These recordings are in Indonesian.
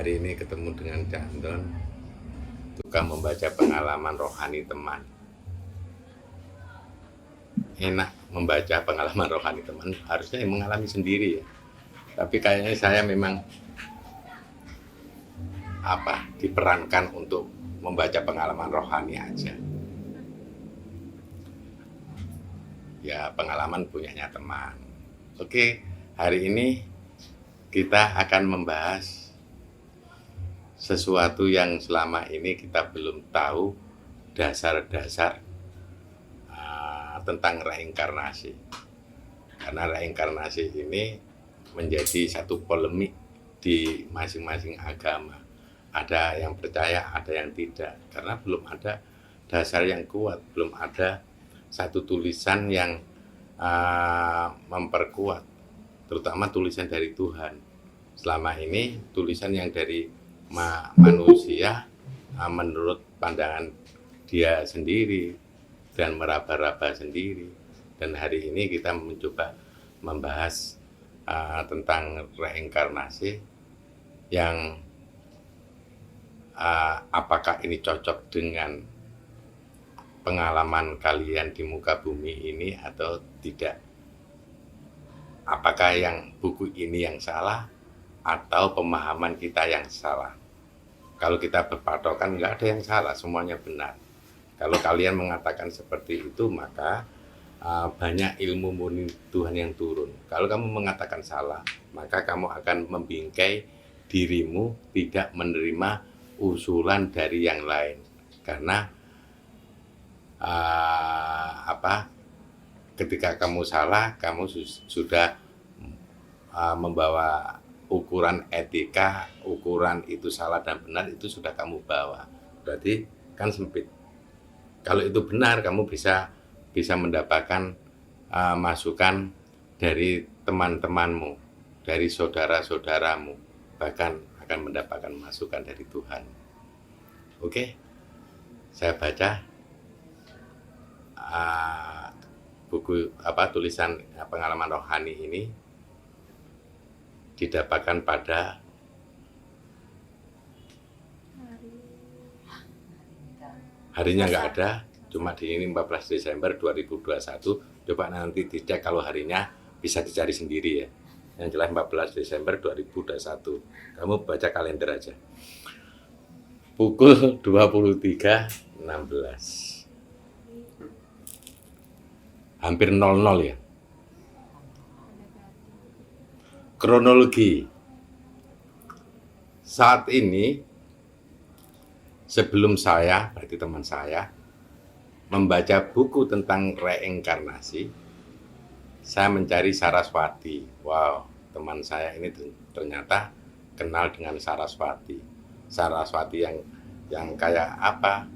Hari ini ketemu dengan Cak Anton, tukang membaca pengalaman rohani teman. Enak membaca pengalaman rohani teman, harusnya yang mengalami sendiri ya. Tapi kayaknya saya memang diperankan untuk membaca pengalaman rohani aja. Ya, pengalaman punyanya teman. Oke, hari ini kita akan membahas sesuatu yang selama ini kita belum tahu dasar-dasar tentang reinkarnasi. Karena reinkarnasi ini menjadi satu polemik di masing-masing agama. Ada yang percaya, ada yang tidak. Karena belum ada dasar yang kuat, belum ada satu tulisan yang memperkuat, terutama tulisan dari Tuhan. Selama ini tulisan yang dari manusia menurut pandangan dia sendiri dan meraba-raba sendiri. Dan hari ini kita mencoba membahas tentang reinkarnasi yang apakah ini cocok dengan pengalaman kalian di muka bumi ini atau tidak. Apakah yang buku ini yang salah atau pemahaman kita yang salah. Kalau kita berpatokan nggak ada yang salah, semuanya benar. Kalau kalian mengatakan seperti itu, maka banyak ilmu murni Tuhan yang turun. Kalau kamu mengatakan salah, maka kamu akan membingkai dirimu tidak menerima usulan dari yang lain. Karena ketika kamu salah, kamu sudah membawa ukuran etika, ukuran itu salah dan benar itu sudah kamu bawa. Berarti kan sempit. Kalau itu benar, kamu bisa mendapatkan masukan dari teman-temanmu, dari saudara-saudaramu, bahkan akan mendapatkan masukan dari Tuhan. Oke, saya baca buku tulisan pengalaman rohani ini didapatkan pada harinya nggak ada, cuma di ini 14 Desember 2021. Coba nanti dicek, kalau harinya bisa dicari sendiri ya. Yang jelas 14 Desember 2021. Kamu baca kalender aja. Pukul 23.16. Hampir 00 ya. Kronologi. Saat ini, sebelum saya, berarti teman saya, membaca buku tentang reinkarnasi, saya mencari Saraswati. Wow, teman saya ini ternyata kenal dengan Saraswati. Saraswati yang kayak apa?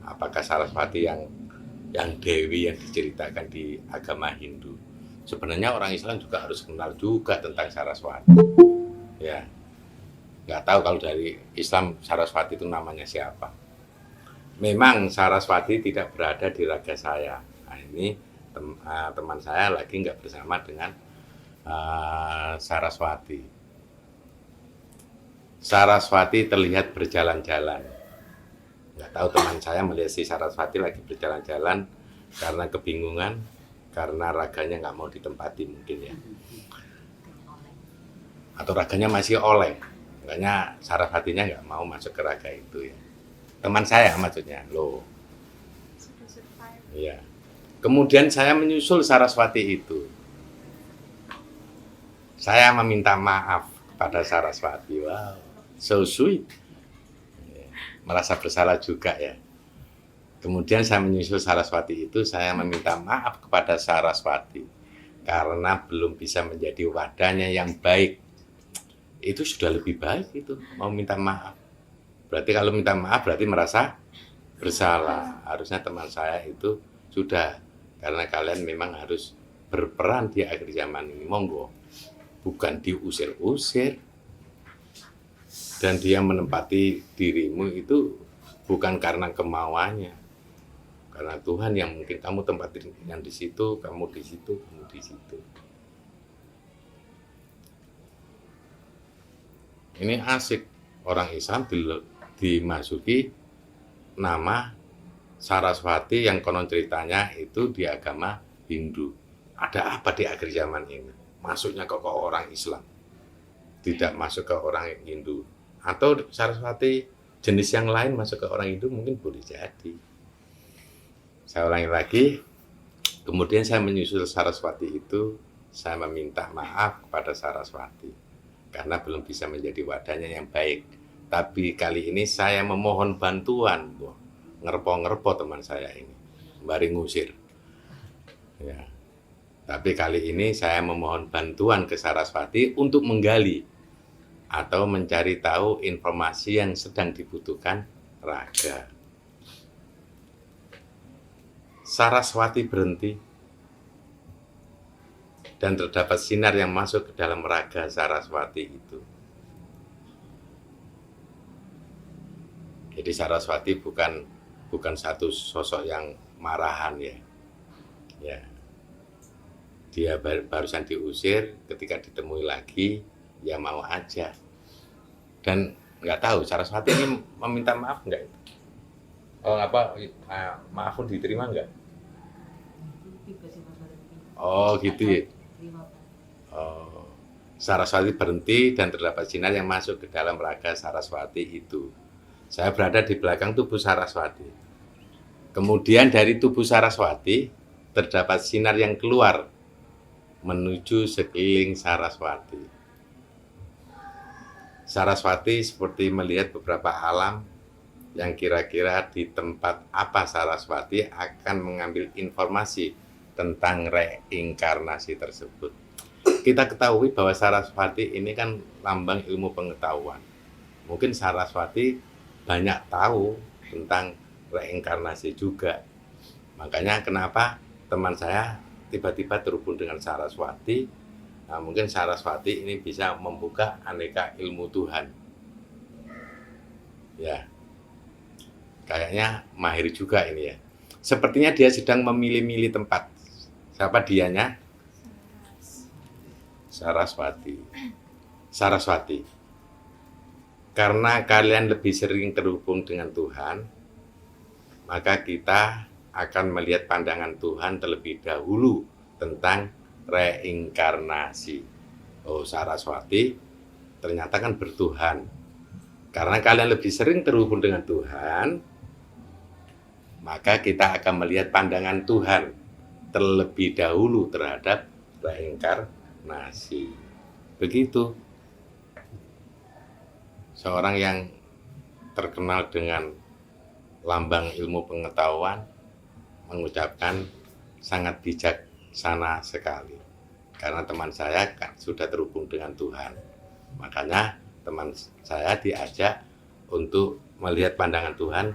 Apakah Saraswati yang Dewi yang diceritakan di agama Hindu? Sebenarnya orang Islam juga harus kenal juga tentang Saraswati. Ya, nggak tahu kalau dari Islam Saraswati itu namanya siapa. Memang Saraswati tidak berada di raga saya. Nah, ini teman saya lagi nggak bersama dengan Saraswati. Saraswati terlihat berjalan-jalan. Nggak tahu teman saya melihat si Saraswati lagi berjalan-jalan karena kebingungan, karena raganya nggak mau ditempati mungkin ya. Atau raganya masih oleng, makanya Saraswatinya nggak mau masuk ke raga itu ya. Teman saya maksudnya, loh. Iya. Kemudian saya menyusul Saraswati itu. Saya meminta maaf kepada Saraswati. Wow, so sweet. Merasa bersalah juga ya. Kemudian saya menyusul Saraswati itu, saya meminta maaf kepada Saraswati karena belum bisa menjadi wadahnya yang baik. Itu sudah lebih baik itu, mau minta maaf. Berarti kalau minta maaf berarti merasa bersalah. Harusnya teman saya itu sudah, karena kalian memang harus berperan di akhir zaman ini, monggo. Bukan diusir-usir. Dan dia menempati dirimu itu bukan karena kemauannya, karena Tuhan yang mungkin kamu tempatin yang di situ, kamu di situ, kamu di situ. ini asik, orang Islam dimasuki nama Saraswati yang konon ceritanya itu di agama Hindu. Ada apa di akhir zaman ini? Masuknya kok ke orang Islam, tidak masuk ke orang Hindu. Atau Saraswati jenis yang lain masuk ke orang Hindu, mungkin boleh jadi. Saya ulangi lagi, kemudian saya menyusul Saraswati itu, saya meminta maaf kepada Saraswati karena belum bisa menjadi wadahnya yang baik. Tapi kali ini saya memohon bantuan, ngerpo-ngerpo teman saya ini, sembari ngusir. Ya. Tapi kali ini saya memohon bantuan ke Saraswati untuk menggali atau mencari tahu informasi yang sedang dibutuhkan Raga. Saraswati berhenti dan terdapat sinar yang masuk ke dalam raga Saraswati itu. Jadi Saraswati bukan satu sosok yang marahan ya. Ya. Dia barusan diusir, ketika ditemui lagi ya mau aja. Dan nggak tahu Saraswati ini meminta maaf nggak? Maaf pun diterima nggak? Oh gitu ya. Oh, Saraswati berhenti dan terdapat sinar yang masuk ke dalam raga Saraswati itu. Saya berada di belakang tubuh Saraswati. Kemudian dari tubuh Saraswati terdapat sinar yang keluar menuju sekeliling Saraswati. Saraswati seperti melihat beberapa alam yang kira-kira di tempat apa Saraswati akan mengambil informasi tentang reinkarnasi tersebut. Kita ketahui bahwa Saraswati ini kan lambang ilmu pengetahuan. Mungkin Saraswati banyak tahu tentang reinkarnasi juga. Makanya kenapa teman saya tiba-tiba terhubung dengan Saraswati. Nah, mungkin Saraswati ini bisa membuka aneka ilmu Tuhan. Ya, kayaknya mahir juga ini ya. Sepertinya dia sedang memilih-milih tempat. Siapa dianya? Saraswati. Saraswati. Karena kalian lebih sering terhubung dengan Tuhan, maka kita akan melihat pandangan Tuhan terlebih dahulu tentang reinkarnasi. Oh, Saraswati ternyata kan bertuhan. Karena kalian lebih sering terhubung dengan Tuhan, maka kita akan melihat pandangan Tuhan terlebih dahulu terhadap reinkarnasi. Begitu. Seorang yang terkenal dengan lambang ilmu pengetahuan mengucapkan sangat bijaksana sekali. Karena teman saya kan sudah terhubung dengan Tuhan. Makanya teman saya diajak untuk melihat pandangan Tuhan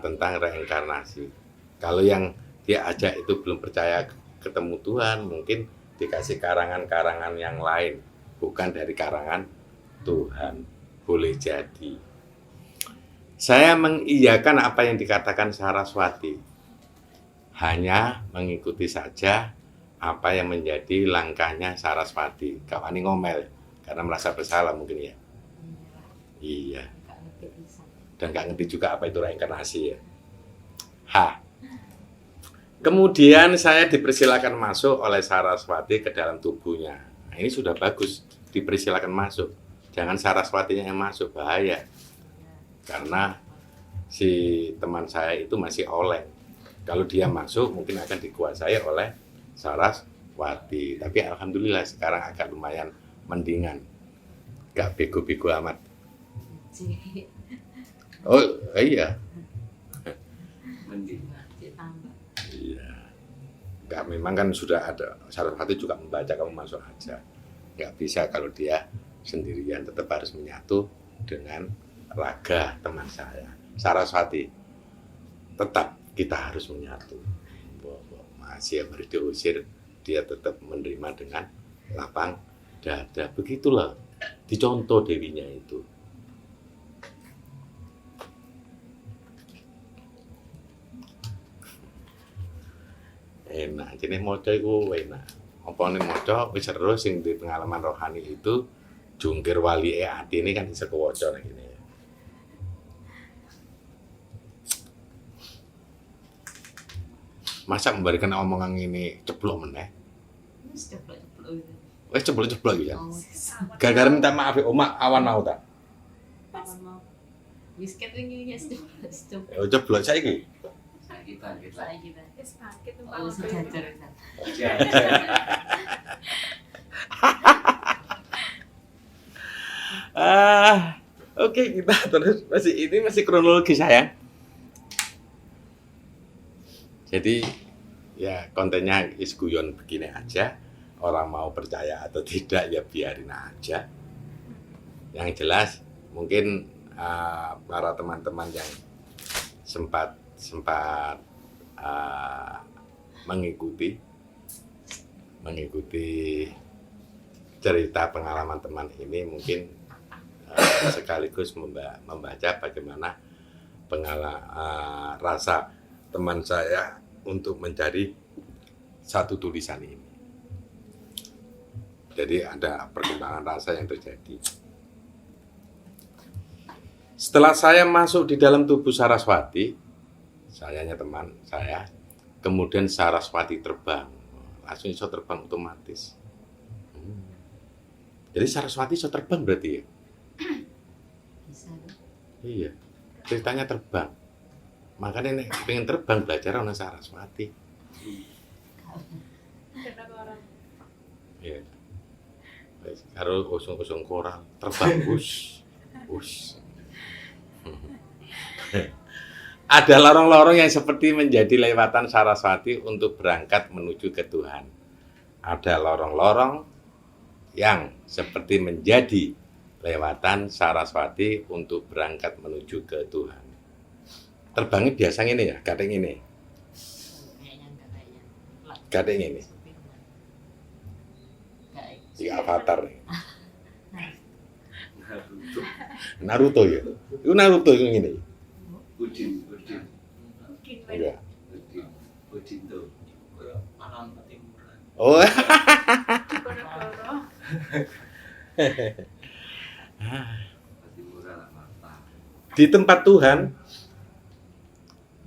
tentang reinkarnasi. Kalau yang diajak itu belum percaya ketemu Tuhan, mungkin dikasih karangan-karangan yang lain, bukan dari karangan Tuhan. Boleh jadi. Saya mengiyakan apa yang dikatakan Saraswati. Hanya mengikuti saja apa yang menjadi langkahnya Saraswati. Kawani ngomel karena merasa bersalah mungkin ya. Iya. Dan nggak ngerti juga apa itu reinkarnasi ya. Kemudian saya dipersilakan masuk oleh Saraswati ke dalam tubuhnya. Nah, ini sudah bagus, dipersilakan masuk. Jangan Saraswatinya yang masuk, bahaya. Karena si teman saya itu masih oleng. Kalau dia masuk mungkin akan dikuasai oleh Saraswati. Tapi alhamdulillah sekarang agak lumayan mendingan. Gak bego-bego amat. Oh iya. Iya. Gak, memang kan sudah ada. Saraswati juga membaca, kamu masuk aja. Gak bisa kalau dia sendirian, tetap harus menyatu dengan raga teman saya. Saraswati, tetap kita harus menyatu. Masih yang harus diusir, dia tetap menerima dengan lapang dada. Begitulah dicontoh dewinya itu. Enak, jenis moco itu enak. Apa nih moco, wis seru sing di pengalaman rohani itu jungkir wali ati ini kan bisa kewoco gini ya. Masa memberikan omongan ini ceplok meneh? Wes ceplok gitu ya. Gara-gara minta maaf ya, Oma awan mau tak? Wis ket wingi ya ceplok. Ya ceplok saiki. Kita. Wis paket Oh, sejajar. Oke, kita terus masih kronologi sayang. Jadi ya kontennya is guyon begini aja. Orang mau percaya atau tidak ya biarin aja. Yang jelas mungkin para teman-teman yang sempat mengikuti cerita pengalaman teman ini mungkin sekaligus membaca bagaimana rasa teman saya untuk mencari satu tulisan ini. Jadi ada perkembangan rasa yang terjadi. Setelah saya masuk di dalam tubuh Saraswati, sayanya teman saya, kemudian Saraswati terbang, langsung bisa terbang otomatis. Jadi Saraswati bisa terbang berarti ya? Bisa. Iya, ceritanya terbang. Makanya nih pengen terbang belajar sama Saraswati. Kenapa orang? Iya. Karo usung-usung koral terbang us. Ada lorong-lorong yang seperti menjadi lewatan Saraswati untuk berangkat menuju ke Tuhan. Ada lorong-lorong yang seperti menjadi lewatan Saraswati untuk berangkat menuju ke Tuhan. Terbangnya biasa ini ya, gading ini. Gading ini. Jika avatar nih. Naruto ya. Itu Naruto yang ini. Udin. Enggak. Udin tuh. Alam Patimuran. Oh. Patimuran mata. Di tempat Tuhan,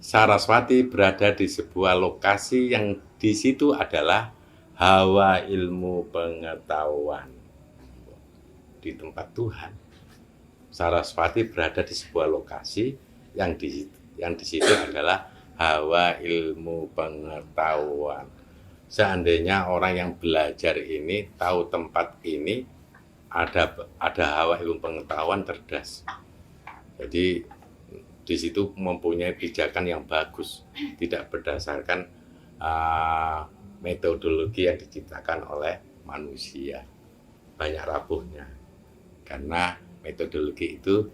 Saraswati berada di sebuah lokasi yang di situ adalah hawa ilmu pengetahuan. Di tempat Tuhan, Saraswati berada di sebuah lokasi yang di situ adalah hawa ilmu pengetahuan. Seandainya orang yang belajar ini tahu tempat ini ada hawa ilmu pengetahuan cerdas. Jadi di situ mempunyai pijakan yang bagus, tidak berdasarkan metodologi yang diciptakan oleh manusia. Banyak rapuhnya. Karena metodologi itu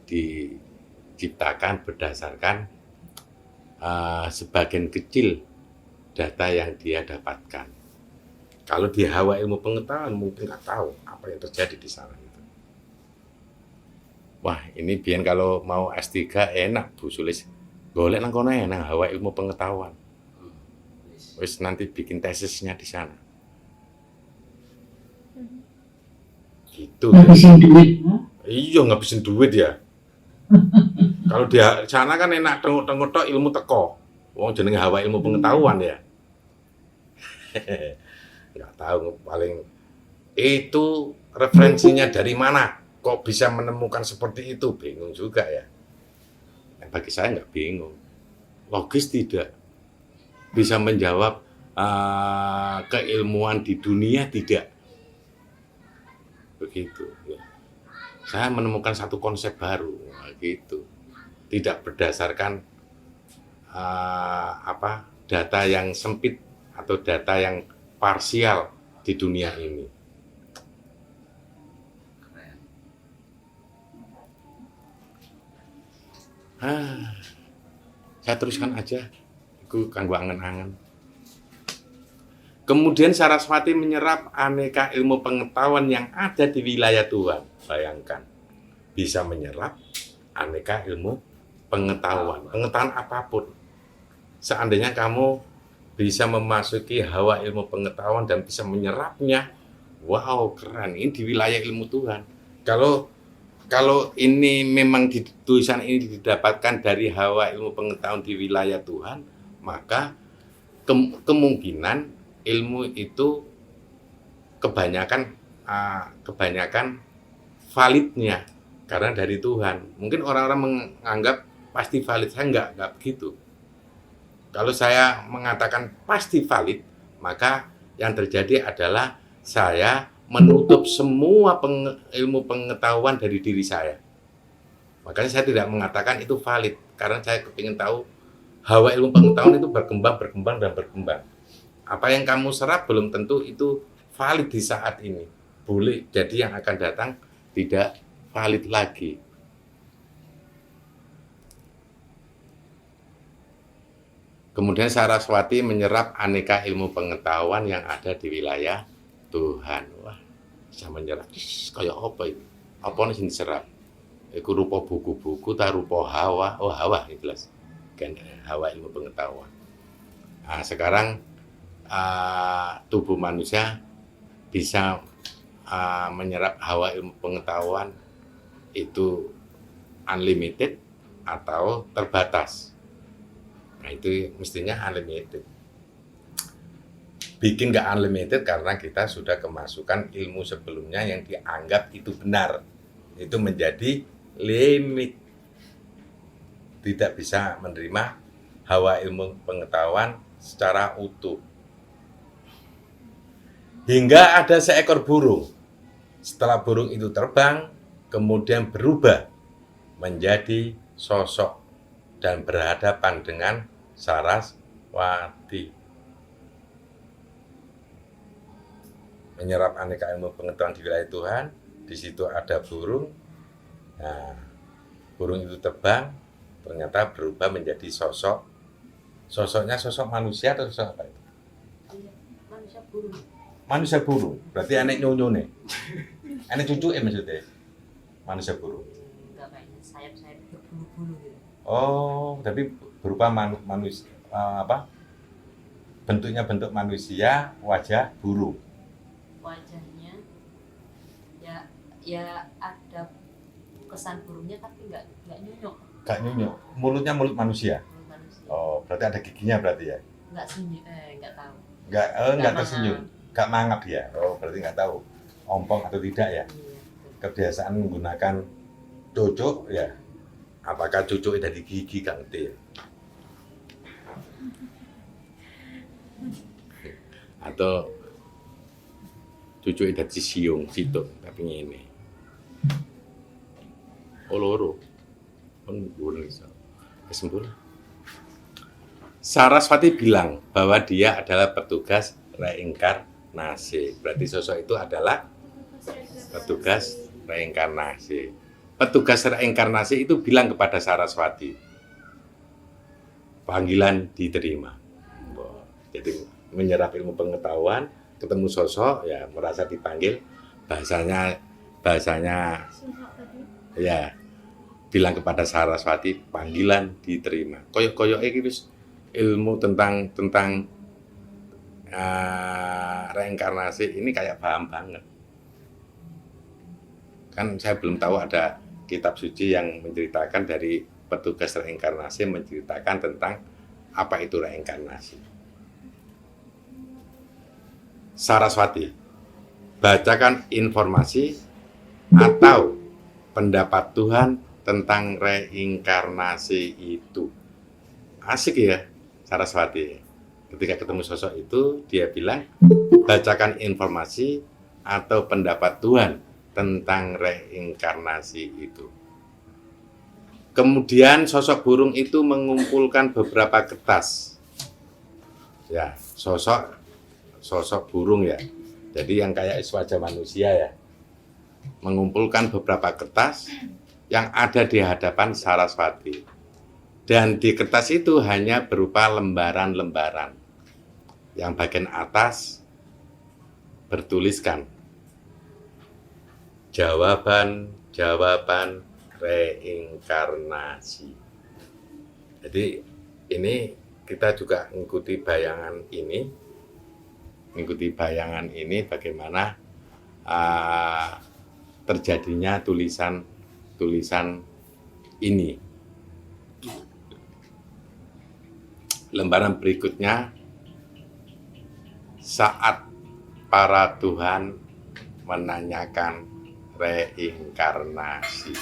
diciptakan berdasarkan sebagian kecil data yang dia dapatkan. Kalau di hawa ilmu pengetahuan mungkin nggak tahu apa yang terjadi di sana. Wah, ini biar kalau mau S3 enak Bu Sulis. Golek nang kono nang hawa ilmu pengetahuan. Wis nanti bikin tesisnya di sana. Gitu. Ngabisin duit, Iya, ngabisin duit ya. Kalau di sana kan enak tengok-tengok tok ilmu teko. Wong jenenge hawa ilmu pengetahuan ya. Nggak tahu paling itu referensinya dari mana? Kok bisa menemukan seperti itu? Bingung juga ya. Bagi saya nggak bingung. Logis tidak. Bisa menjawab keilmuan di dunia tidak. Begitu. Ya. Saya menemukan satu konsep baru, gitu. Tidak berdasarkan data yang sempit atau data yang parsial di dunia ini. Saya teruskan aja. Itu kanggo angen-angen. Kemudian Saraswati menyerap aneka ilmu pengetahuan yang ada di wilayah Tuhan. Bayangkan, bisa menyerap aneka ilmu pengetahuan apapun. Seandainya kamu bisa memasuki hawa ilmu pengetahuan dan bisa menyerapnya, Wow, keren. Ini di wilayah ilmu Tuhan. Kalau ini memang tulisan ini didapatkan dari hawa ilmu pengetahuan di wilayah Tuhan, maka kemungkinan ilmu itu kebanyakan validnya karena dari Tuhan. Mungkin orang-orang menganggap pasti valid, saya enggak begitu. Kalau saya mengatakan pasti valid, maka yang terjadi adalah saya menutup semua ilmu pengetahuan dari diri saya. Makanya saya tidak mengatakan itu valid, karena saya kepingin tahu hawa ilmu pengetahuan itu berkembang. Apa yang kamu serap belum tentu itu valid di saat ini. Boleh jadi yang akan datang tidak valid lagi. Kemudian Saraswati menyerap aneka ilmu pengetahuan yang ada di wilayah Tuhan. Wah, bisa menyerap. Kayak apa itu? Apa yang diserap? Itu rupa buku-buku, tak rupa hawa. Oh, hawa, itu jelas. Kan hawa ilmu pengetahuan. Nah, sekarang tubuh manusia bisa menyerap hawa ilmu pengetahuan itu unlimited atau terbatas. Nah, itu mestinya unlimited. Bikin nggak unlimited karena kita sudah kemasukan ilmu sebelumnya yang dianggap itu benar. Itu menjadi limit. Tidak bisa menerima hawa ilmu pengetahuan secara utuh. Hingga ada seekor burung. Setelah burung itu terbang, kemudian berubah menjadi sosok dan berhadapan dengan Saraswati. Menyerap aneka ilmu pengetahuan di wilayah Tuhan, di situ ada burung. Nah, burung itu terbang, ternyata berubah menjadi sosok. Sosoknya sosok manusia atau sosok apa itu? Manusia burung. Manusia burung, berarti anek nyonyone. Anek cucu maksudnya. Manusia burung. Enggak kayaknya sayap-sayap berbulu-bulu gitu. Oh, tapi berupa manusia bentuknya bentuk manusia, wajah burung. Wajahnya ya ada kesan burungnya tapi nggak nyunyuk. Gak nyunyuk. Mulutnya mulut manusia. Burung manusia. Oh, berarti ada giginya berarti ya? Nggak sunyi, nggak tahu. Nggak tersenyum. Gak mangap ya? Oh, berarti nggak tahu ompong atau tidak ya? Iya, betul. Kebiasaan menggunakan cucuk ya. Apakah cucuk dari gigi gak ngerti ya? Atau cucuk dari siung situ tapi ini. Oh, loro. Pun boleh iso. Sempurna. Saraswati bilang bahwa dia adalah petugas reinkarnasi. Berarti sosok itu adalah petugas reinkarnasi. Petugas reinkarnasi itu bilang kepada Saraswati, panggilan diterima. Jadi menyerap ilmu pengetahuan, ketemu sosok, ya merasa dipanggil, bahasanya ya bilang kepada Saraswati, panggilan diterima. Koyok-koyok iki wis ilmu tentang reinkarnasi ini kayak paham banget. Kan saya belum tahu ada kitab suci yang menceritakan dari petugas reinkarnasi menceritakan tentang apa itu reinkarnasi. Saraswati, bacakan informasi atau pendapat Tuhan tentang reinkarnasi itu. Asik ya Saraswati. Ketika ketemu sosok itu, dia bilang, bacakan informasi atau pendapat Tuhan tentang reinkarnasi itu. Kemudian sosok burung itu mengumpulkan beberapa kertas. Ya, sosok burung ya. Jadi yang kayak wajah manusia ya. Mengumpulkan beberapa kertas yang ada di hadapan Saraswati. Dan di kertas itu hanya berupa lembaran-lembaran. Yang bagian atas bertuliskan jawaban reinkarnasi. Jadi ini kita juga mengikuti bayangan ini bagaimana terjadinya tulisan ini. Lembaran berikutnya, saat para Tuhan menanyakan reinkarnasi.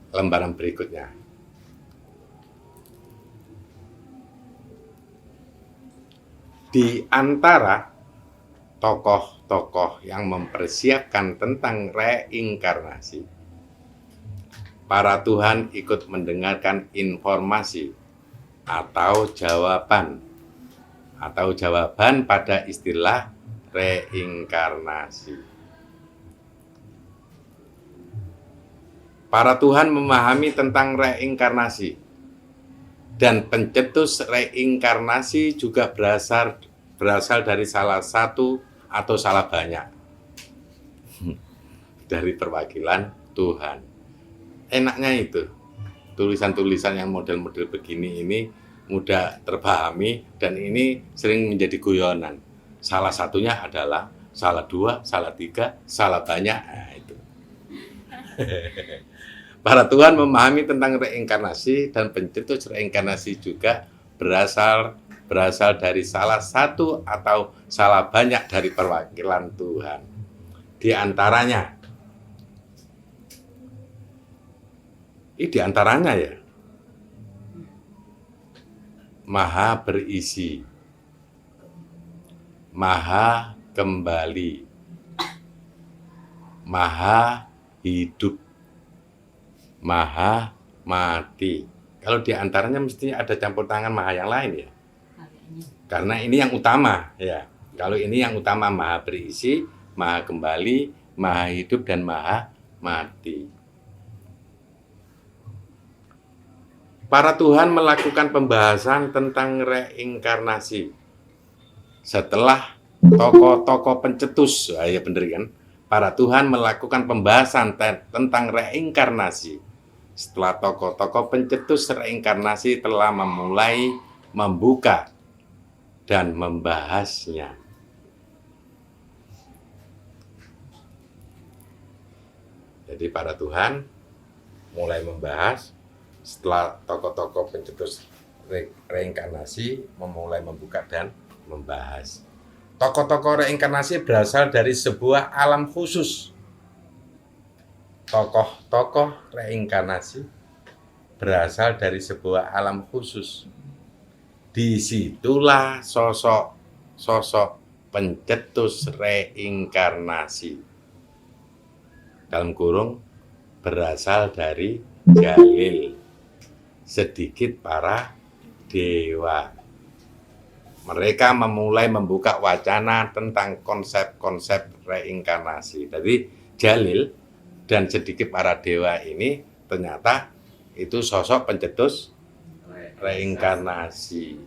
Lembaran berikutnya. Di antara tokoh-tokoh yang mempersiapkan tentang reinkarnasi, para Tuhan ikut mendengarkan informasi atau jawaban pada istilah reinkarnasi. Para Tuhan memahami tentang reinkarnasi, dan pencetus reinkarnasi juga berasal dari salah satu atau salah banyak dari perwakilan Tuhan. Enaknya itu, tulisan-tulisan yang model-model begini ini mudah terpahami, dan ini sering menjadi guyonan. Salah satunya adalah salah 2, salah 3, salah banyak. Nah, itu. Para Tuhan memahami tentang reinkarnasi, dan pencetus reinkarnasi juga berasal dari salah satu atau salah banyak dari perwakilan Tuhan. Di antaranya ya, Maha berisi, Maha kembali, Maha hidup, Maha mati. Kalau di antaranya mestinya ada campur tangan Maha yang lain ya. Karena ini yang utama ya. Kalau ini yang utama, Maha berisi, Maha kembali, Maha hidup, dan Maha mati. Para Tuhan melakukan pembahasan tentang reinkarnasi. Setelah tokoh-tokoh pencetus, ya bener kan? Para Tuhan melakukan pembahasan tentang reinkarnasi. Setelah tokoh-tokoh pencetus reinkarnasi telah memulai membuka dan membahasnya. Jadi para Tuhan mulai membahas setelah tokoh-tokoh pencetus reinkarnasi memulai membuka dan membahas. Tokoh-tokoh reinkarnasi berasal dari sebuah alam khusus. Tokoh-tokoh reinkarnasi berasal dari sebuah alam khusus. Disitulah sosok pencetus reinkarnasi, dalam kurung, berasal dari Jalil, sedikit para dewa. Mereka memulai membuka wacana tentang konsep-konsep reinkarnasi. Jadi Jalil dan sedikit para dewa ini ternyata itu sosok pencetus reinkarnasi.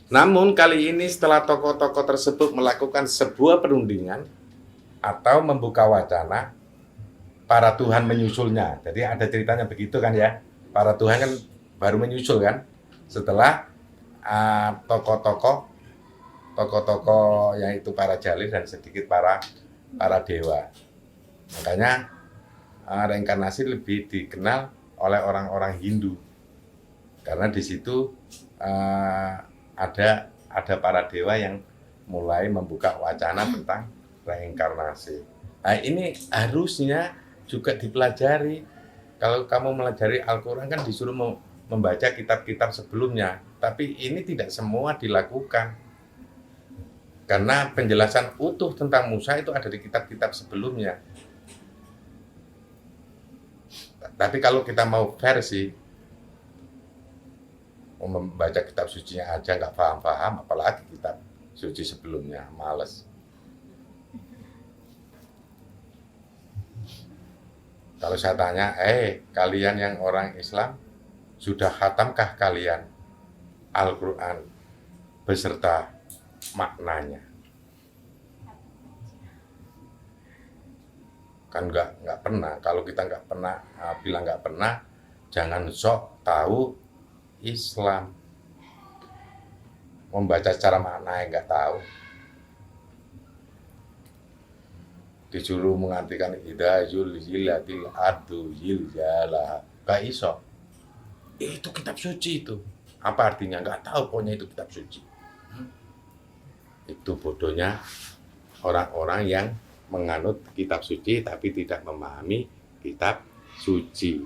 Namun kali ini setelah tokoh-tokoh tersebut melakukan sebuah perundingan atau membuka wacana, para Tuhan menyusulnya. Jadi ada ceritanya begitu kan ya. Para Tuhan kan baru menyusul kan. Setelah tokoh-tokoh yaitu para Jalil dan sedikit para dewa. Makanya reinkarnasi lebih dikenal oleh orang-orang Hindu. Karena di situ ada para dewa yang mulai membuka wacana tentang reinkarnasi. Nah, ini harusnya juga dipelajari. Kalau kamu melajari Al-Quran kan disuruh membaca kitab-kitab sebelumnya. Tapi ini tidak semua dilakukan. Karena penjelasan utuh tentang Musa itu ada di kitab-kitab sebelumnya. Tapi kalau kita mau versi, mau membaca kitab sucinya aja nggak paham-paham, apalagi kitab suci sebelumnya, males. Kalau saya tanya, kalian yang orang Islam, sudah khatamkah kalian Al-Quran beserta maknanya? Kan nggak pernah. Kalau kita nggak pernah bilang nggak pernah, jangan sok tahu Islam. membaca secara makna yang nggak tahu. Disuruh mengartikan idajul zilatil ardu zilzalaha. Gak iso. Itu kitab suci itu. Apa artinya? Nggak tahu, pokoknya itu kitab suci. Itu bodohnya orang-orang yang menganut kitab suci tapi tidak memahami kitab suci.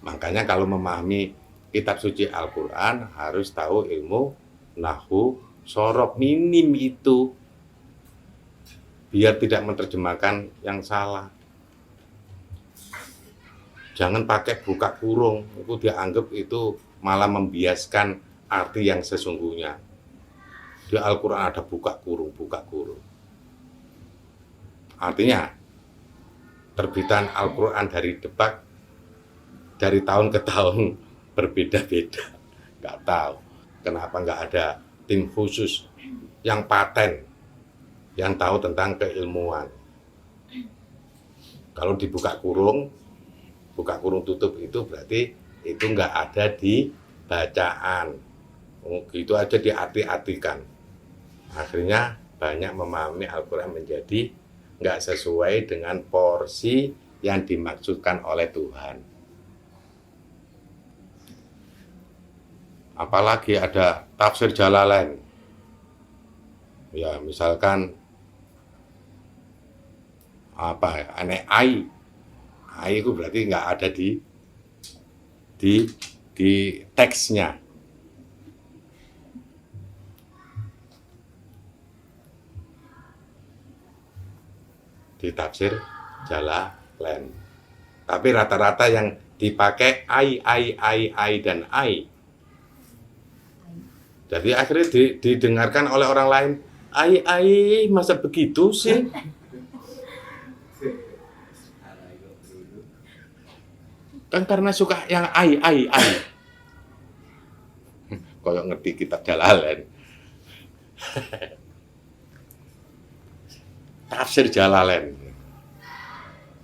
Makanya kalau memahami kitab suci Al-Quran harus tahu ilmu nahwu sorof minim itu, biar tidak menerjemahkan yang salah. Jangan pakai buka kurung, itu dianggap itu malah membiaskan arti yang sesungguhnya. Di Al-Quran ada buka kurung, buka kurung. Artinya terbitan Al-Quran dari tahun ke tahun berbeda-beda. Nggak tahu kenapa nggak ada tim khusus yang paten, yang tahu tentang keilmuan. Kalau dibuka kurung tutup itu berarti itu nggak ada di bacaan. Itu aja diarti-artikan. Akhirnya banyak memahami Al-Quran menjadi nggak sesuai dengan porsi yang dimaksudkan oleh Tuhan. Apalagi ada tafsir Jalalain. Ya, misalkan apa ya, aneh ai itu berarti nggak ada di teksnya. Di tafsir Jalalain. Tapi rata-rata yang dipakai ai dan ai. Jadi akhirnya didengarkan oleh orang lain, ai masa begitu sih? Kan karena suka yang ai. Kayak ngerti kitab Jalalain. Tafsir Jalalain.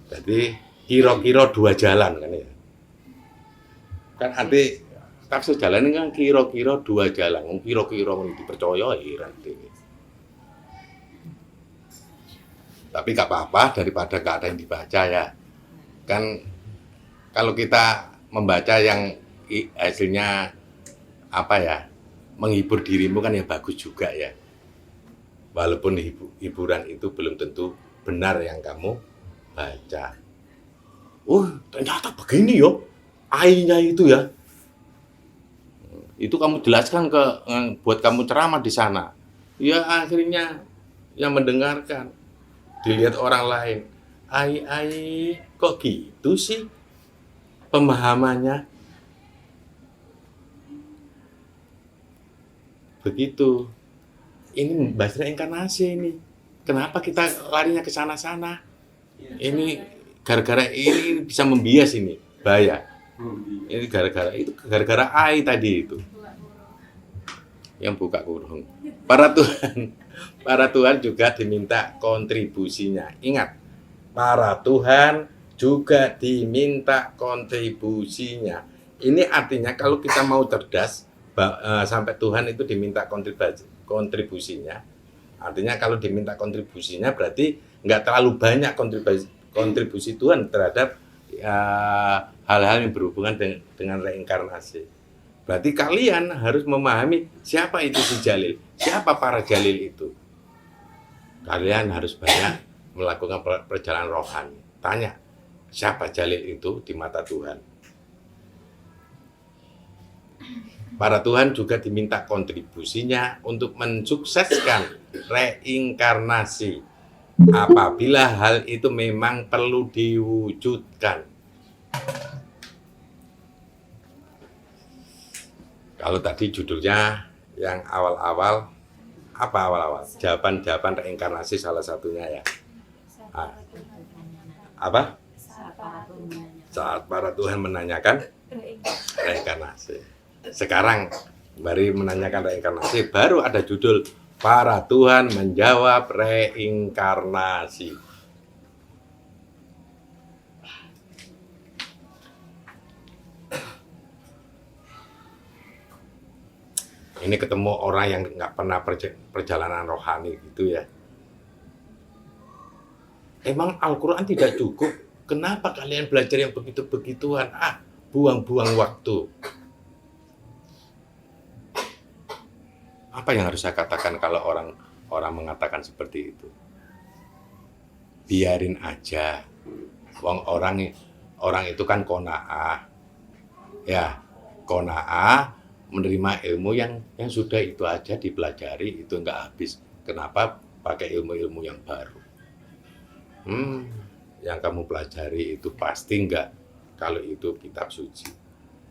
Jadi kira-kira dua jalan kan ya. Kan arti tafsir Jalalain kan kira-kira dua jalan. Kira-kira dipercaya heran dhewe. Tapi gak apa-apa daripada gak ada yang dibaca ya. Kan kalau kita membaca yang hasilnya apa ya, menghibur dirimu kan ya bagus juga ya. Walaupun hiburan itu belum tentu benar yang kamu baca. Ternyata begini yo, ai-nya itu ya. Itu kamu jelaskan buat kamu ceramah di sana. Ya akhirnya yang mendengarkan dilihat orang lain. Ai kok gitu sih pemahamannya? Begitu. Ini bahasa reinkarnasi ini. Kenapa kita larinya ke sana-sana? Ini gara-gara ini bisa membias ini, bahaya. Ini gara-gara ai tadi itu. Yang buka kurung. Para Tuhan juga diminta kontribusinya. Ingat, para Tuhan juga diminta kontribusinya. Ini artinya kalau kita mau cerdas, sampai Tuhan itu diminta kontribusinya. Artinya kalau diminta kontribusinya berarti nggak terlalu banyak kontribusi Tuhan terhadap hal-hal yang berhubungan dengan reinkarnasi. Berarti kalian harus memahami siapa itu si Jalil, siapa para Jalil itu. Kalian harus banyak melakukan perjalanan rohani. Tanya, siapa Jalil itu di mata Tuhan? Para Tuhan juga diminta kontribusinya untuk mensukseskan reinkarnasi apabila hal itu memang perlu diwujudkan. Kalau tadi judulnya yang awal-awal, apa awal-awal? Jawaban-jawaban reinkarnasi salah satunya ya. Apa? Saat para Tuhan menanyakan reinkarnasi. Sekarang baru menanyakan reinkarnasi, baru ada judul para Tuhan menjawab reinkarnasi. Ini ketemu orang yang nggak pernah perjalanan rohani gitu ya. Emang Al-Quran tidak cukup? Kenapa kalian belajar yang begitu-begituan? Buang-buang waktu. Apa yang harus saya katakan kalau orang mengatakan seperti itu? Biarin aja. Orang itu kan qanaah. Ya, qanaah menerima ilmu yang sudah itu aja dipelajari, itu enggak habis. Kenapa pakai ilmu-ilmu yang baru? Yang kamu pelajari itu pasti enggak kalau itu kitab suci.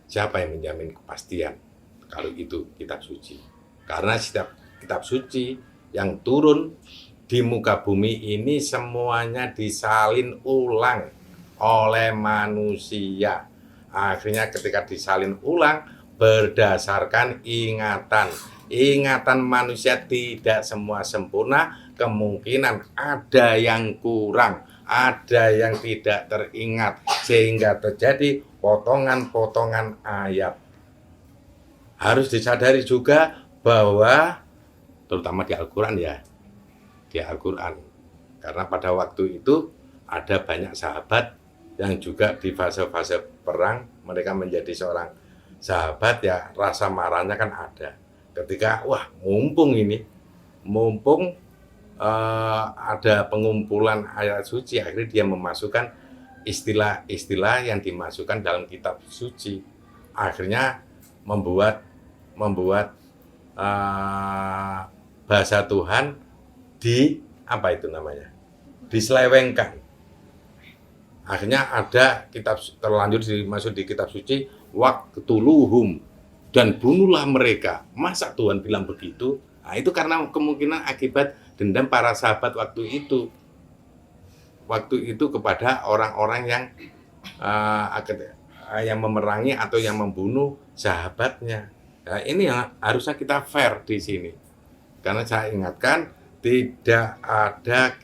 Siapa yang menjamin kepastian kalau itu kitab suci? Karena setiap kitab suci yang turun di muka bumi ini semuanya disalin ulang oleh manusia. Akhirnya ketika disalin ulang berdasarkan ingatan. Ingatan manusia tidak semua sempurna, kemungkinan ada yang kurang, ada yang tidak teringat, sehingga terjadi potongan-potongan ayat. Harus disadari juga bahwa, terutama di Al-Quran ya, di Al-Quran. Karena pada waktu itu ada banyak sahabat yang juga di fase-fase perang, mereka menjadi seorang sahabat ya, rasa marahnya kan ada. Ketika, mumpung ada pengumpulan ayat suci, akhirnya dia memasukkan istilah-istilah yang dimasukkan dalam kitab suci. Akhirnya membuat bahasa Tuhan diselewengkan. Akhirnya ada kitab terlanjur dimasuk di kitab suci, waqtuluhum, dan bunuhlah mereka. Masa Tuhan bilang begitu? Nah, itu karena kemungkinan akibat dendam para sahabat waktu itu kepada orang-orang yang memerangi atau yang membunuh sahabatnya. Nah, ini yang harusnya kita fair di sini. Karena saya ingatkan, tidak ada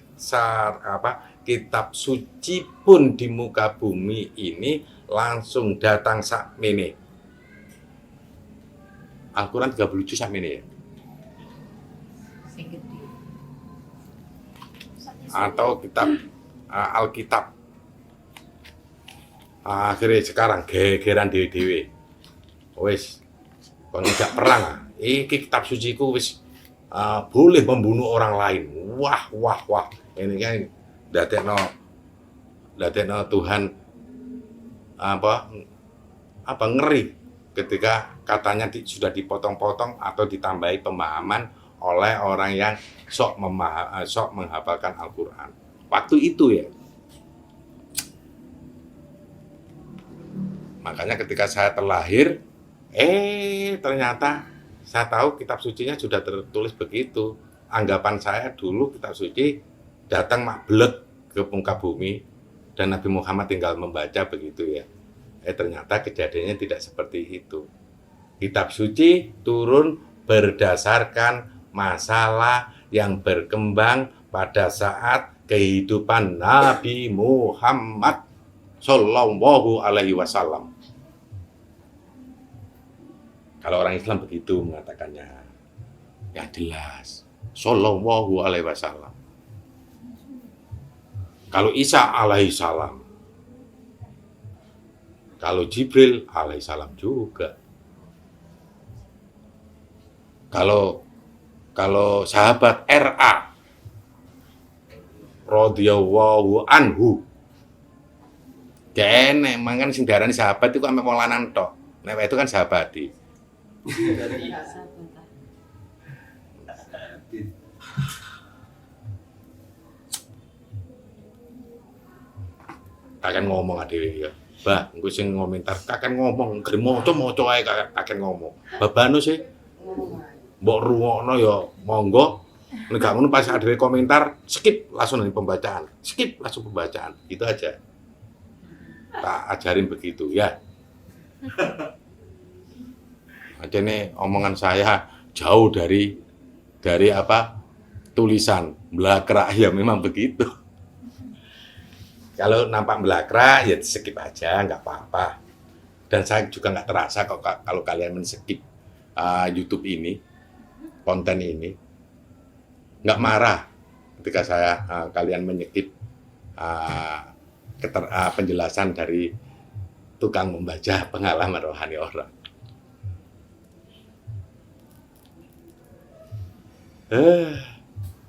kitab suci pun di muka bumi ini langsung datang sakmene. Al-Quran 30 juz sakmene ya. Atau kitab Alkitab. Akhirnya sekarang gegeran dewe-dewe. Wis kon tidak perang. Iki kitab suci ku wis boleh membunuh orang lain. Wah. Ini kan dadekno Tuhan ngeri ketika katanya sudah dipotong-potong atau ditambahi pemahaman oleh orang yang sok menghafalkan Al-Quran. Waktu itu ya. Makanya ketika saya terlahir, ternyata saya tahu kitab sucinya sudah tertulis begitu. Anggapan saya dulu kitab suci datang blek ke muka bumi dan Nabi Muhammad tinggal membaca begitu ya. Ternyata kejadiannya tidak seperti itu. Kitab suci turun berdasarkan masalah yang berkembang pada saat kehidupan Nabi Muhammad Sallallahu Alaihi Wasallam. Kalau orang Islam begitu mengatakannya, yang jelas Sallallahu Alaihi Wasallam. Kalau Isa alaihi salam, kalau Jibril alaihi salam juga. Kalau sahabat RA radhiyallahu anhu, kene mangan sing diarani sahabat itu ame wong lanang tok. Nek itu kan sahabati. Kakek ngomong adewe ya. Bah, engko sing ngomentar kakek ngomong, ger maca ae kakek ngomong. Babano sih. Mbok rungokno ya monggo. Nek gak ngono pas adewe komentar, skip langsung dari pembacaan. Skip langsung pembacaan. Gitu aja. Tak ajarin begitu ya. Ajane omongan saya jauh dari tulisan belakrak ya, memang begitu. Kalau nampak belakrak ya skip aja, nggak apa-apa. Dan saya juga nggak terasa kalau kalian men-skip YouTube ini, konten ini, nggak marah ketika kalian menyekip penjelasan dari tukang membaca pengalaman rohani orang.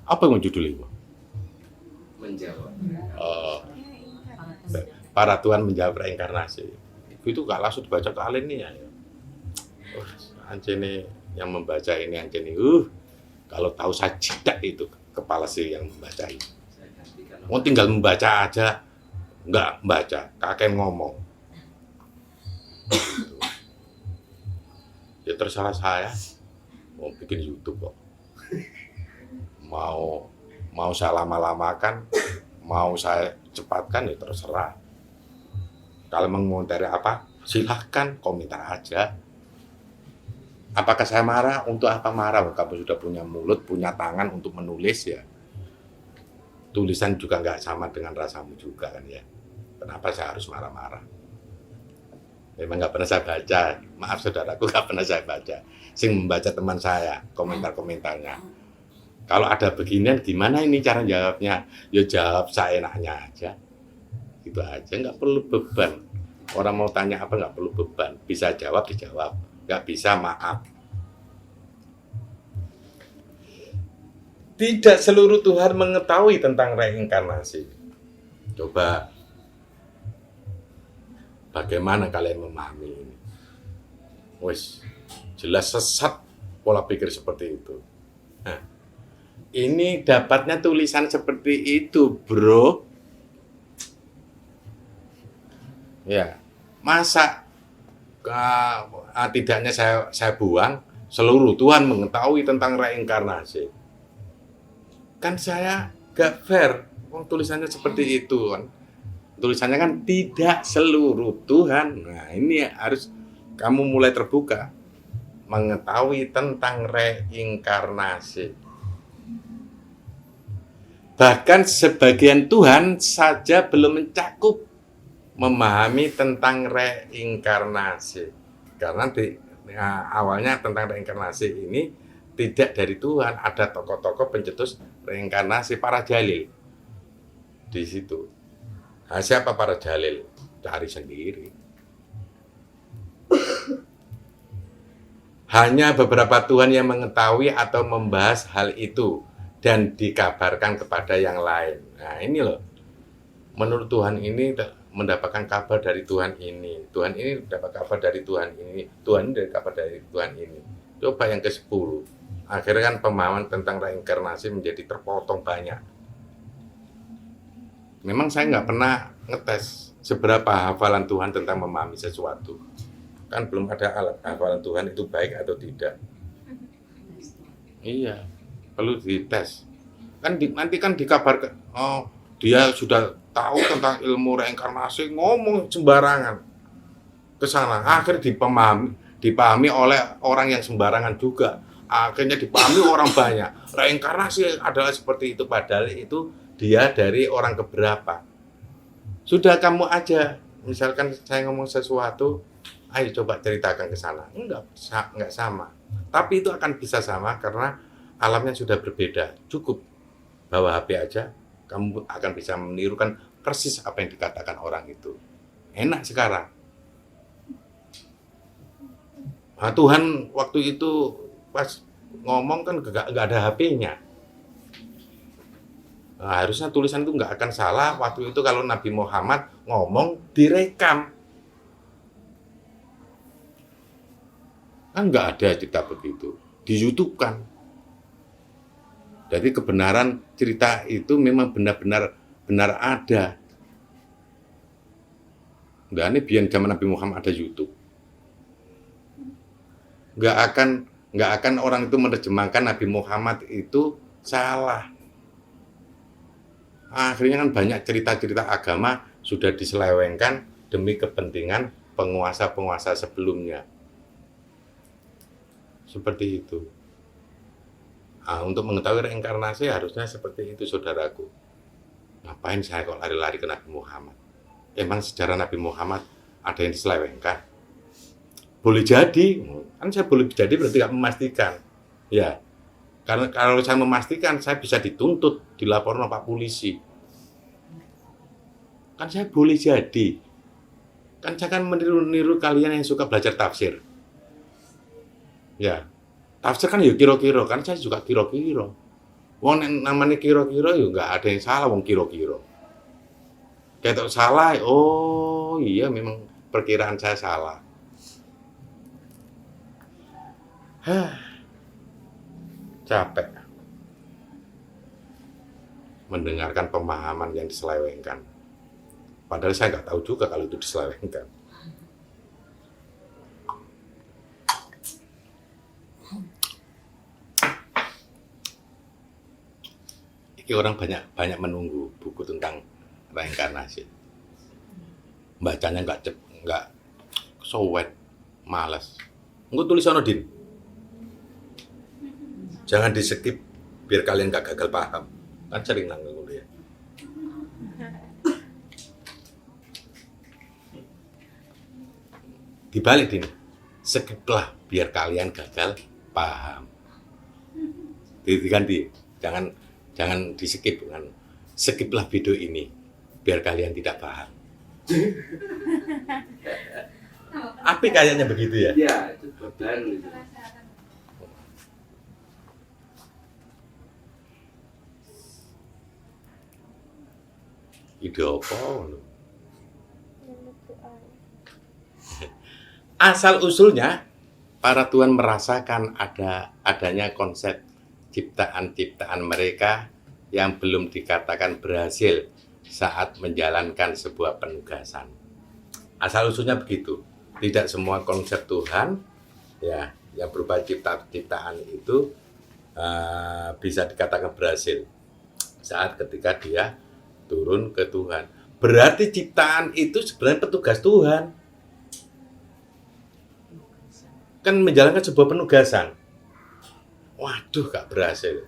Apa yang judul itu? Menjawab. Para Tuhan menjawab reinkarnasi. Itu gak langsung dibaca kalian nih ya. Anjene yang membaca ini anjene. Kalau tahu saya jidak itu kepala sih yang membaca itu. Saya gantikan. Mau tinggal membaca aja, nggak membaca, kakek ngomong. Gitu. Ya terserah saya. Mau bikin YouTube kok. Mau saya lama-lamakan, mau saya cepatkan ya terserah. Kalau mengomentari apa, silahkan komentar aja. Apakah saya marah? Untuk apa marah? Kamu sudah punya mulut, punya tangan untuk menulis ya. Tulisan juga nggak sama dengan rasamu juga kan ya. Kenapa saya harus marah-marah? Memang nggak pernah saya baca. Maaf saudaraku, nggak pernah saya baca. Sing membaca teman saya, komentar-komentarnya. Kalau ada beginian, gimana ini cara jawabnya? Ya jawab seenaknya aja. Gitu aja, nggak perlu beban. Orang mau tanya apa nggak perlu beban. Bisa jawab, dijawab. Nggak bisa, maaf. Tidak seluruh Tuhan mengetahui tentang reinkarnasi. Coba, bagaimana kalian memahami ini? Wes, jelas sesat pola pikir seperti itu. Nah, ini dapatnya tulisan seperti itu, bro. Ya, masa tidaknya saya buang seluruh Tuhan mengetahui tentang reinkarnasi. Kan saya gak fair. Tulisannya seperti itu kan. Tulisannya kan tidak seluruh Tuhan. Nah, ini harus kamu mulai terbuka mengetahui tentang reinkarnasi. Bahkan sebagian Tuhan saja belum mencakup memahami tentang reinkarnasi. Karena awalnya tentang reinkarnasi ini tidak dari Tuhan, ada tokoh-tokoh pencetus reinkarnasi, para jalil di situ. Nah, siapa para jalil? Cari sendiri. Hanya beberapa Tuhan yang mengetahui atau membahas hal itu dan dikabarkan kepada yang lain. Nah, ini loh. Menurut Tuhan ini mendapatkan kabar dari Tuhan ini. Tuhan ini dapat kabar dari Tuhan ini. Tuhan ini dapat kabar dari Tuhan ini. Coba yang ke-10. Akhirnya kan pemahaman tentang reinkarnasi menjadi terpotong banyak. Memang saya nggak pernah ngetes seberapa hafalan Tuhan tentang memahami sesuatu. Kan belum ada alat hafalan Tuhan itu baik atau tidak. Iya, perlu dites. Kan nanti kan dikabarkan, oh dia sudah tahu tentang ilmu reinkarnasi, ngomong sembarangan ke sana. Akhirnya dipahami oleh orang yang sembarangan juga. Akhirnya dipahami orang banyak. Reinkarnasi adalah seperti itu, padahal itu dia dari orang keberapa. Sudah kamu aja, misalkan saya ngomong sesuatu, ayo coba ceritakan ke sana. Enggak sama. Tapi itu akan bisa sama karena alamnya sudah berbeda. Cukup bawa HP aja, kamu akan bisa menirukan persis apa yang dikatakan orang itu. Enak sekarang. Nah, Tuhan waktu itu pas ngomong kan nggak ada HP-nya. Nah, harusnya tulisan itu nggak akan salah. Waktu itu kalau Nabi Muhammad ngomong direkam. Kan nggak ada cerita begitu. Di YouTube kan. Jadi kebenaran cerita itu memang benar-benar ada. Nggak ini biar zaman Nabi Muhammad ada YouTube. Nggak akan orang itu menerjemahkan Nabi Muhammad itu salah. Akhirnya kan banyak cerita-cerita agama sudah diselewengkan demi kepentingan penguasa-penguasa sebelumnya. Seperti itu. Nah, untuk mengetahui reinkarnasi harusnya seperti itu, saudaraku. Ngapain saya kok lari-lari ke Nabi Muhammad? Emang sejarah Nabi Muhammad ada yang diselewengkan? boleh jadi. Kan saya boleh jadi berarti nggak memastikan. Ya, karena kalau saya memastikan, saya bisa dituntut, dilaporkan Pak Polisi. Kan saya boleh jadi. Kan saya kan meniru kalian yang suka belajar tafsir. Ya, tafsir kan ya kira-kira, kan saya juga kira-kira. Wong namanya kira-kira ya nggak ada yang salah, wong kira-kira. Kayak salah, oh iya memang perkiraan saya salah. Capek mendengarkan pemahaman yang diselewengkan. Padahal saya nggak tahu juga kalau itu diselewengkan. Ini orang banyak menunggu buku tentang reinkarnasi. Bacanya nggak sowet, malas. Engko tulis ono Din. Jangan di-skip biar kalian nggak gagal paham. Kan sering nanggung dulu ya. Dibalik Din. Skiplah biar kalian gagal paham. Diganti. Jangan di-skip kan. Skiplah video ini biar kalian tidak paham. Apa kayaknya begitu ya? Ya, itu baru itu. Ide apa? Asal usulnya para tuan merasakan adanya konsep ciptaan-ciptaan mereka yang belum dikatakan berhasil saat menjalankan sebuah penugasan. Asal usulnya begitu. Tidak semua konsep Tuhan ya yang berupa ciptaan itu bisa dikatakan berhasil saat ketika dia turun ke Tuhan. Berarti ciptaan itu sebenarnya petugas Tuhan. Kan menjalankan sebuah penugasan. Waduh, gak berhasil.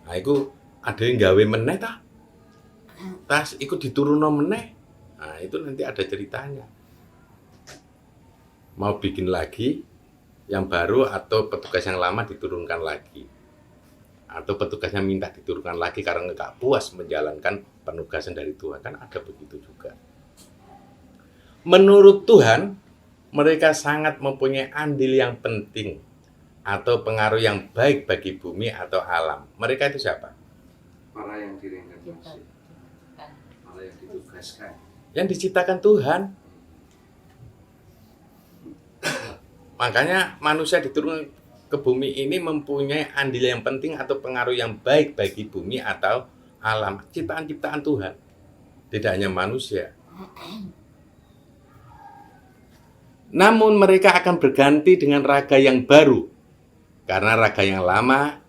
Nah, itu ada yang gawe meneh ta? Tas ikut diturunno meneh. Nah, itu nanti ada ceritanya. Mau bikin lagi yang baru atau petugas yang lama diturunkan lagi. Atau petugasnya minta diturunkan lagi karena nggak puas menjalankan penugasan dari Tuhan. Kan ada begitu juga. Menurut Tuhan, mereka sangat mempunyai andil yang penting atau pengaruh yang baik bagi bumi atau alam. Mereka itu siapa? Para yang direinkarnasi, para yang ditugaskan. Yang diciptakan Tuhan. Makanya manusia diturunkan ke bumi ini mempunyai andil yang penting atau pengaruh yang baik bagi bumi atau alam. Ciptaan-ciptaan Tuhan. Tidak hanya manusia. Namun mereka akan berganti dengan raga yang baru. Karena raga yang lama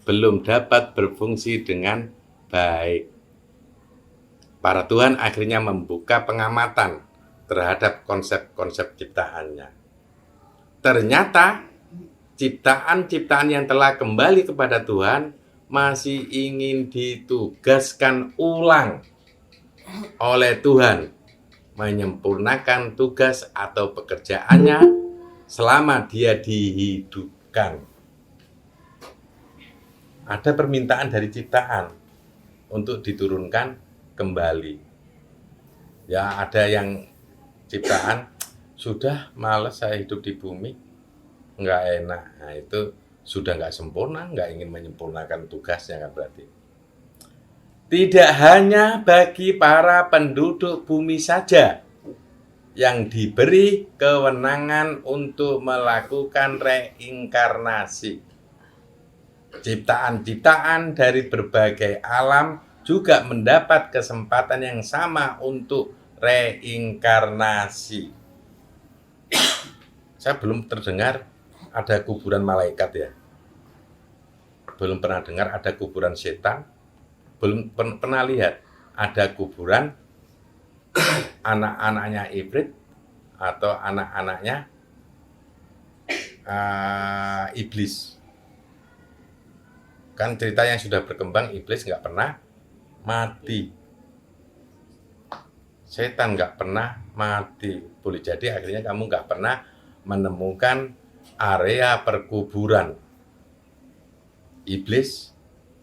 belum dapat berfungsi dengan baik. Para Tuhan akhirnya membuka pengamatan terhadap konsep-konsep ciptaannya. Ternyata ciptaan-ciptaan yang telah kembali kepada Tuhan masih ingin ditugaskan ulang oleh Tuhan, menyempurnakan tugas atau pekerjaannya selama dia dihidupkan. Ada permintaan dari ciptaan untuk diturunkan kembali. Ya, ada yang ciptaan sudah malas saya hidup di bumi, nggak enak. Nah, itu sudah nggak sempurna, nggak ingin menyempurnakan tugasnya kan berarti. Tidak hanya bagi para penduduk bumi saja yang diberi kewenangan untuk melakukan reinkarnasi. Ciptaan-ciptaan dari berbagai alam juga mendapat kesempatan yang sama untuk reinkarnasi. Saya belum terdengar ada kuburan malaikat ya. Belum pernah dengar ada kuburan setan. Belum pernah lihat ada kuburan anak-anaknya iblis atau anak-anaknya iblis. Kan cerita yang sudah berkembang, iblis nggak pernah mati. Setan nggak pernah mati. Boleh jadi akhirnya kamu nggak pernah menemukan area perkuburan iblis,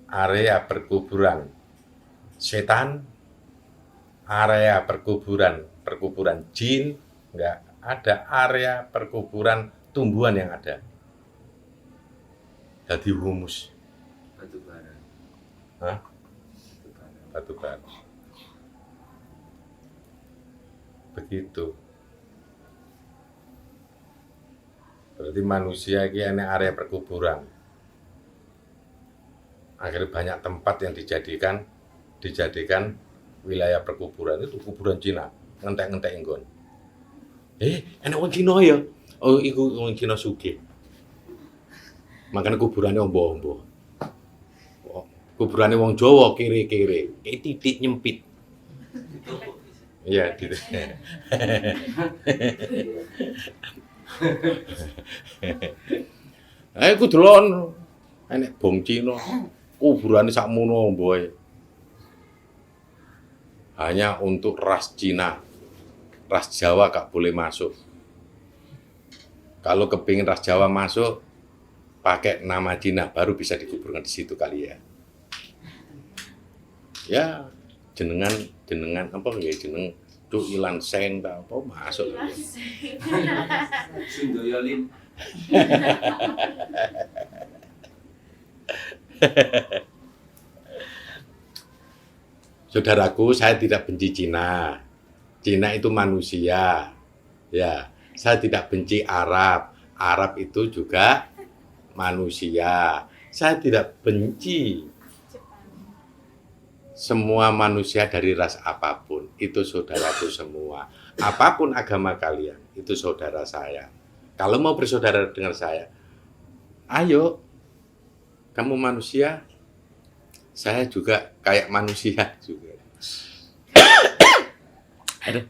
area perkuburan setan, area perkuburan jin, enggak ada area perkuburan tumbuhan yang ada. Jadi humus. Batu bara. Hah? Batu bara. Batu bara. Begitu. Berarti manusia ini ada area perkuburan. Akhirnya banyak tempat yang dijadikan wilayah perkuburan. Itu kuburan Cina, ngentek-ngentek inggon. Enak wong Cina ya. Oh, iku wong Cina sugih. Makanya kuburannya ombo-ombo. Kuburannya wong Jawa kere-kere, kayak titik nyempit. Iya, gitu. Aku delon enek bom Cina, kuburane sakmono mboe. Hanya untuk ras Cina. Ras Jawa gak boleh masuk. Kalau kepingin ras Jawa masuk, pakai nama Cina baru bisa dikuburkan di situ kali ya. Ya, jenengan apa ya jeneng Cuk Ilan Seng ta apa masuk. Sundoyolin. Saudaraku, saya tidak benci Cina. Cina itu manusia. Ya, saya tidak benci Arab. Arab itu juga manusia. Saya tidak benci semua manusia dari ras apapun. Itu saudaraku semua. Apapun agama kalian, itu saudara saya. Kalau mau bersaudara dengan saya, ayo. Kamu manusia, saya juga kayak manusia juga. Aduh.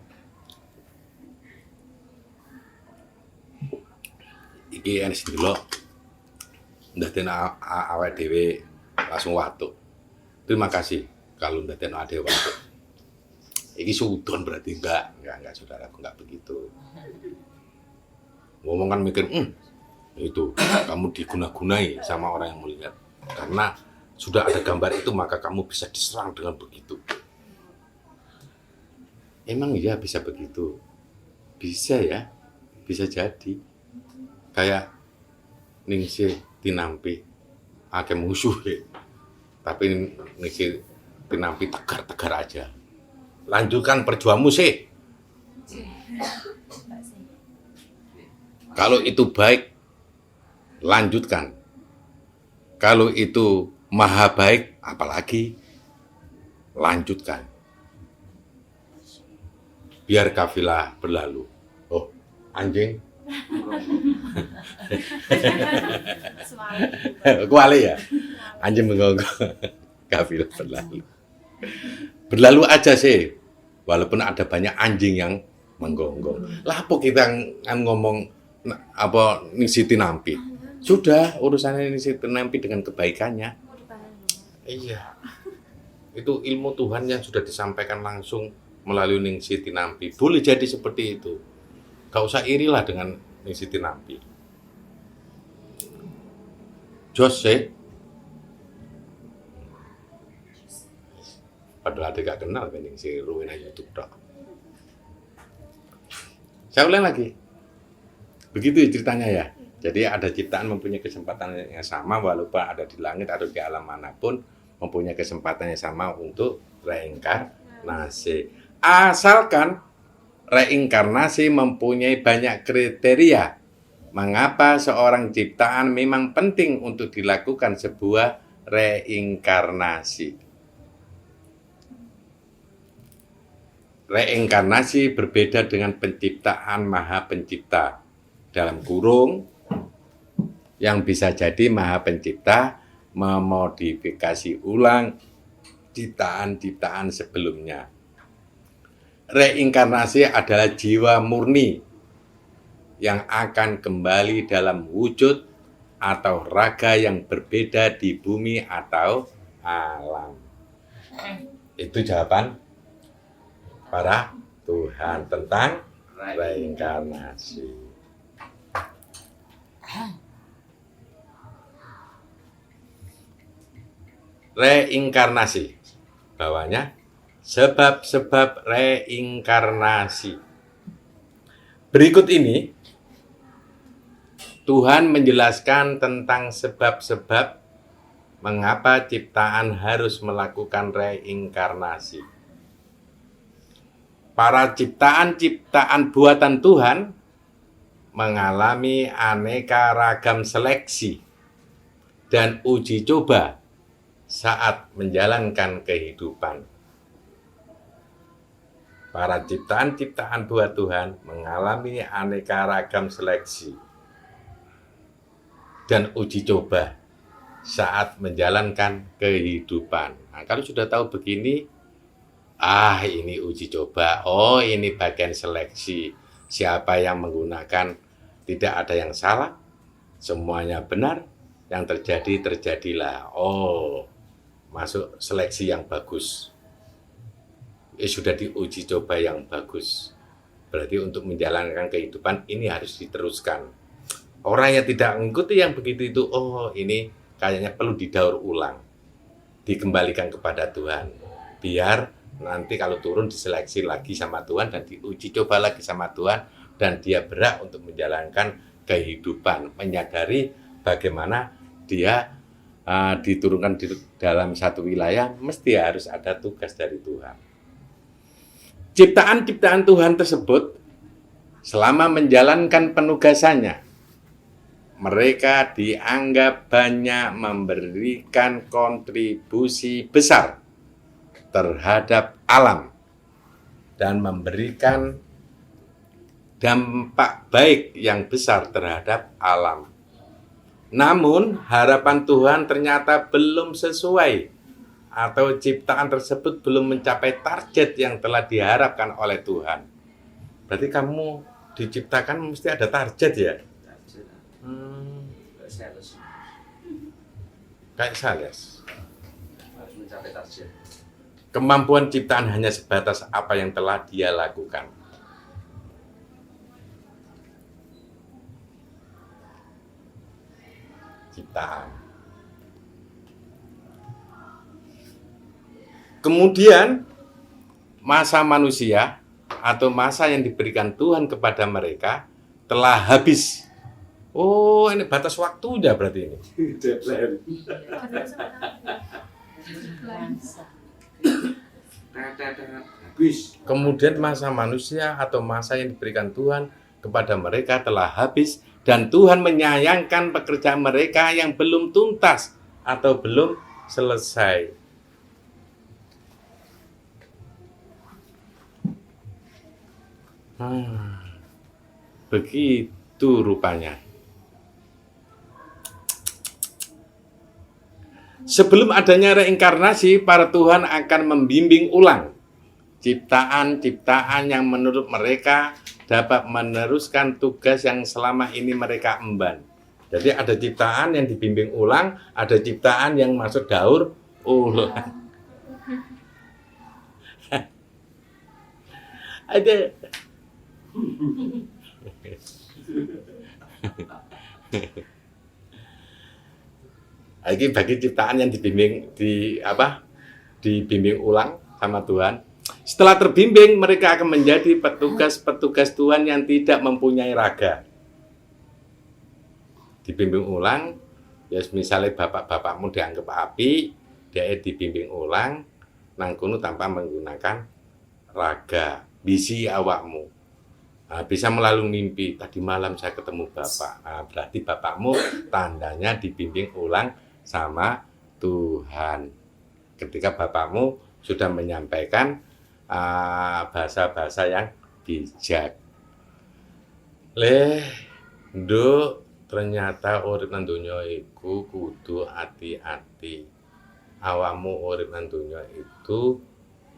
Iki enes delok. Ndaden awake dhewe langsung watuk. Terima kasih kalau ndaden awake dhewe watuk. Iki sudon berarti enggak saudaraku, enggak begitu. Ngomong kan mikir, itu kamu diguna-gunai sama orang yang melihat. Karena sudah ada gambar itu, maka kamu bisa diserang dengan begitu. Emang iya bisa begitu? Bisa ya, bisa jadi. Kayak Ningsih Tinampi, akeh musuh ya. Tapi Ningsih Tinampi tegar-tegar aja. Lanjutkan perjuangmu sih. Kalau itu baik, lanjutkan. Kalau itu maha baik, apalagi lanjutkan. Biar kafilah berlalu. Oh, anjing. Kuali ya? Anjing menggonggong. Kafilah berlalu. Berlalu aja sih. Walaupun ada banyak anjing yang menggonggong. Lah apa kita ngomong apa Ningsih Tinampi? Sudah urusannya Ningsih Tinampi dengan kebaikannya. Iya. Itu ilmu Tuhan yang sudah disampaikan langsung melalui Ningsih Tinampi. Boleh jadi seperti itu. Gak usah irilah dengan Ningsih Tinampi. Jose. Padahal dia gak kenal kan Ningsih ruin aja YouTube dok. Saya ulang lagi. Begitu ceritanya ya. Jadi ada ciptaan mempunyai kesempatan yang sama walaupun ada di langit atau di alam manapun mempunyai kesempatan yang sama untuk reinkarnasi. Asalkan reinkarnasi mempunyai banyak kriteria. Mengapa seorang ciptaan memang penting untuk dilakukan sebuah reinkarnasi. Reinkarnasi berbeda dengan penciptaan Maha Pencipta. Dalam kurung, yang bisa jadi Maha Pencipta memodifikasi ulang ciptaan-ciptaan sebelumnya. Reinkarnasi adalah jiwa murni yang akan kembali dalam wujud atau raga yang berbeda di bumi atau alam. Itu jawaban para Tuhan tentang reinkarnasi. Reinkarnasi. Bawahnya sebab-sebab reinkarnasi. Berikut ini Tuhan menjelaskan tentang sebab-sebab mengapa ciptaan harus melakukan reinkarnasi. Para ciptaan-ciptaan buatan Tuhan mengalami aneka ragam seleksi dan uji coba saat menjalankan kehidupan. Para ciptaan-ciptaan buat Tuhan mengalami aneka ragam seleksi dan uji coba saat menjalankan kehidupan. Nah, kalau sudah tahu begini, ini uji coba, ini bagian seleksi. Siapa yang menggunakan, tidak ada yang salah, semuanya benar, yang terjadi, terjadilah. Masuk seleksi yang bagus. Sudah diuji coba yang bagus. Berarti untuk menjalankan kehidupan ini harus diteruskan. Orang yang tidak mengikuti yang begitu itu, ini kayaknya perlu didaur ulang. Dikembalikan kepada Tuhan. Biar nanti kalau turun diseleksi lagi sama Tuhan dan diuji coba lagi sama Tuhan. Dan dia berhak untuk menjalankan kehidupan. Menyadari bagaimana dia diturunkan di dalam satu wilayah, mesti harus ada tugas dari Tuhan. Ciptaan-ciptaan Tuhan tersebut selama menjalankan penugasannya, mereka dianggap banyak memberikan kontribusi besar terhadap alam dan memberikan dampak baik yang besar terhadap alam. Namun, harapan Tuhan ternyata belum sesuai atau ciptaan tersebut belum mencapai target yang telah diharapkan oleh Tuhan. Berarti kamu diciptakan mesti ada target ya? Kayak sales. Harus mencapai target. Kemampuan ciptaan hanya sebatas apa yang telah dia lakukan. Ciptaan. Kemudian masa manusia atau masa yang diberikan Tuhan kepada mereka telah habis. Ini batas waktunya berarti ini. Habis. Kemudian masa manusia atau masa yang diberikan Tuhan kepada mereka telah habis dan Tuhan menyayangkan pekerjaan mereka yang belum tuntas atau belum selesai. Begitu rupanya. Sebelum adanya reinkarnasi, para Tuhan akan membimbing ulang ciptaan-ciptaan yang menurut mereka dapat meneruskan tugas yang selama ini mereka emban. Jadi ada ciptaan yang dibimbing ulang, ada ciptaan yang masuk daur ulang. Ada. Ini bagi ciptaan yang dibimbing ulang sama Tuhan. Setelah terbimbing, mereka akan menjadi petugas-petugas Tuhan yang tidak mempunyai raga. Dibimbing ulang, ya misalnya bapak-bapakmu dianggap api, dia dibimbing ulang, nangkunu tanpa menggunakan raga, bisi awakmu. Bisa melalui mimpi. Tadi malam saya ketemu bapak. Berarti bapakmu tandanya dibimbing ulang sama Tuhan. Ketika bapakmu sudah menyampaikan bahasa-bahasa yang bijak. Nduk, ternyata urip nang donya iku kudu ati-ati. Awakmu urip nang donya itu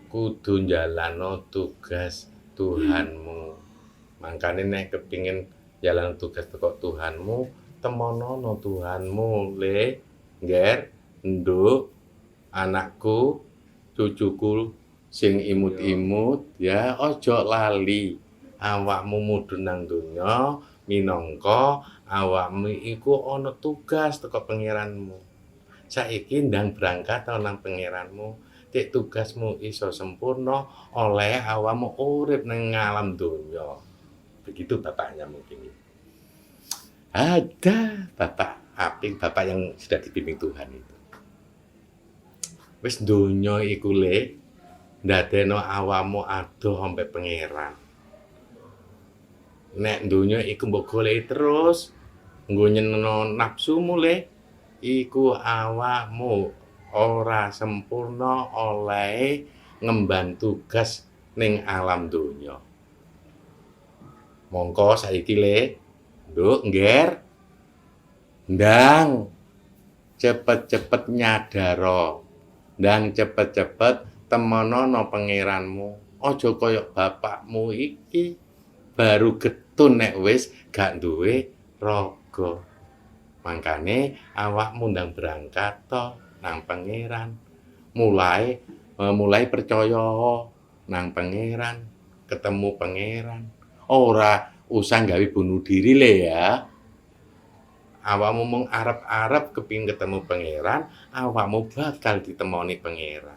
kudu njalano tugas Tuhanmu. Makanya nek kepingin jalan tugas teko Tuhanmu, temonono Tuhanmu, Ngger, nduk, anakku, cucuku sing imut-imut, ya ojo lali awakmu mudhun nang donya minangka awakmu iku ana tugas teko pangeranmu. Saiki ndang berangkat nang pangeranmu. Cek tugasmu iso sempurna oleh awakmu urip ning alam donya. Begitu bapaknya mungkin. Ada bapak apik, bapak yang sudah dibimbing Tuhan itu. Wis donya iku le ndadekno awakmu adoh ambek pangeran. Nek donya iku mbok goleki terus nggo nyenengno nafsumu le iku awakmu ora sempurna oleh ngemban tugas ning alam donya. Mongko saiki le, nduk ngger ndang cepet-cepet nyadaro. Ndang cepet-cepet temonono pangeranmu. Aja kaya bapakmu iki baru getun nek wis gak duwe raga. Mangkane awakmu ndang berangkat to nang pangeran. Mulai percaya nang pangeran, ketemu pangeran. Ora usah gawe bunuh diri le ya. Awakmu mung arep-arep kepingin ketemu pangeran, awakmu bakal ditemoni pangeran.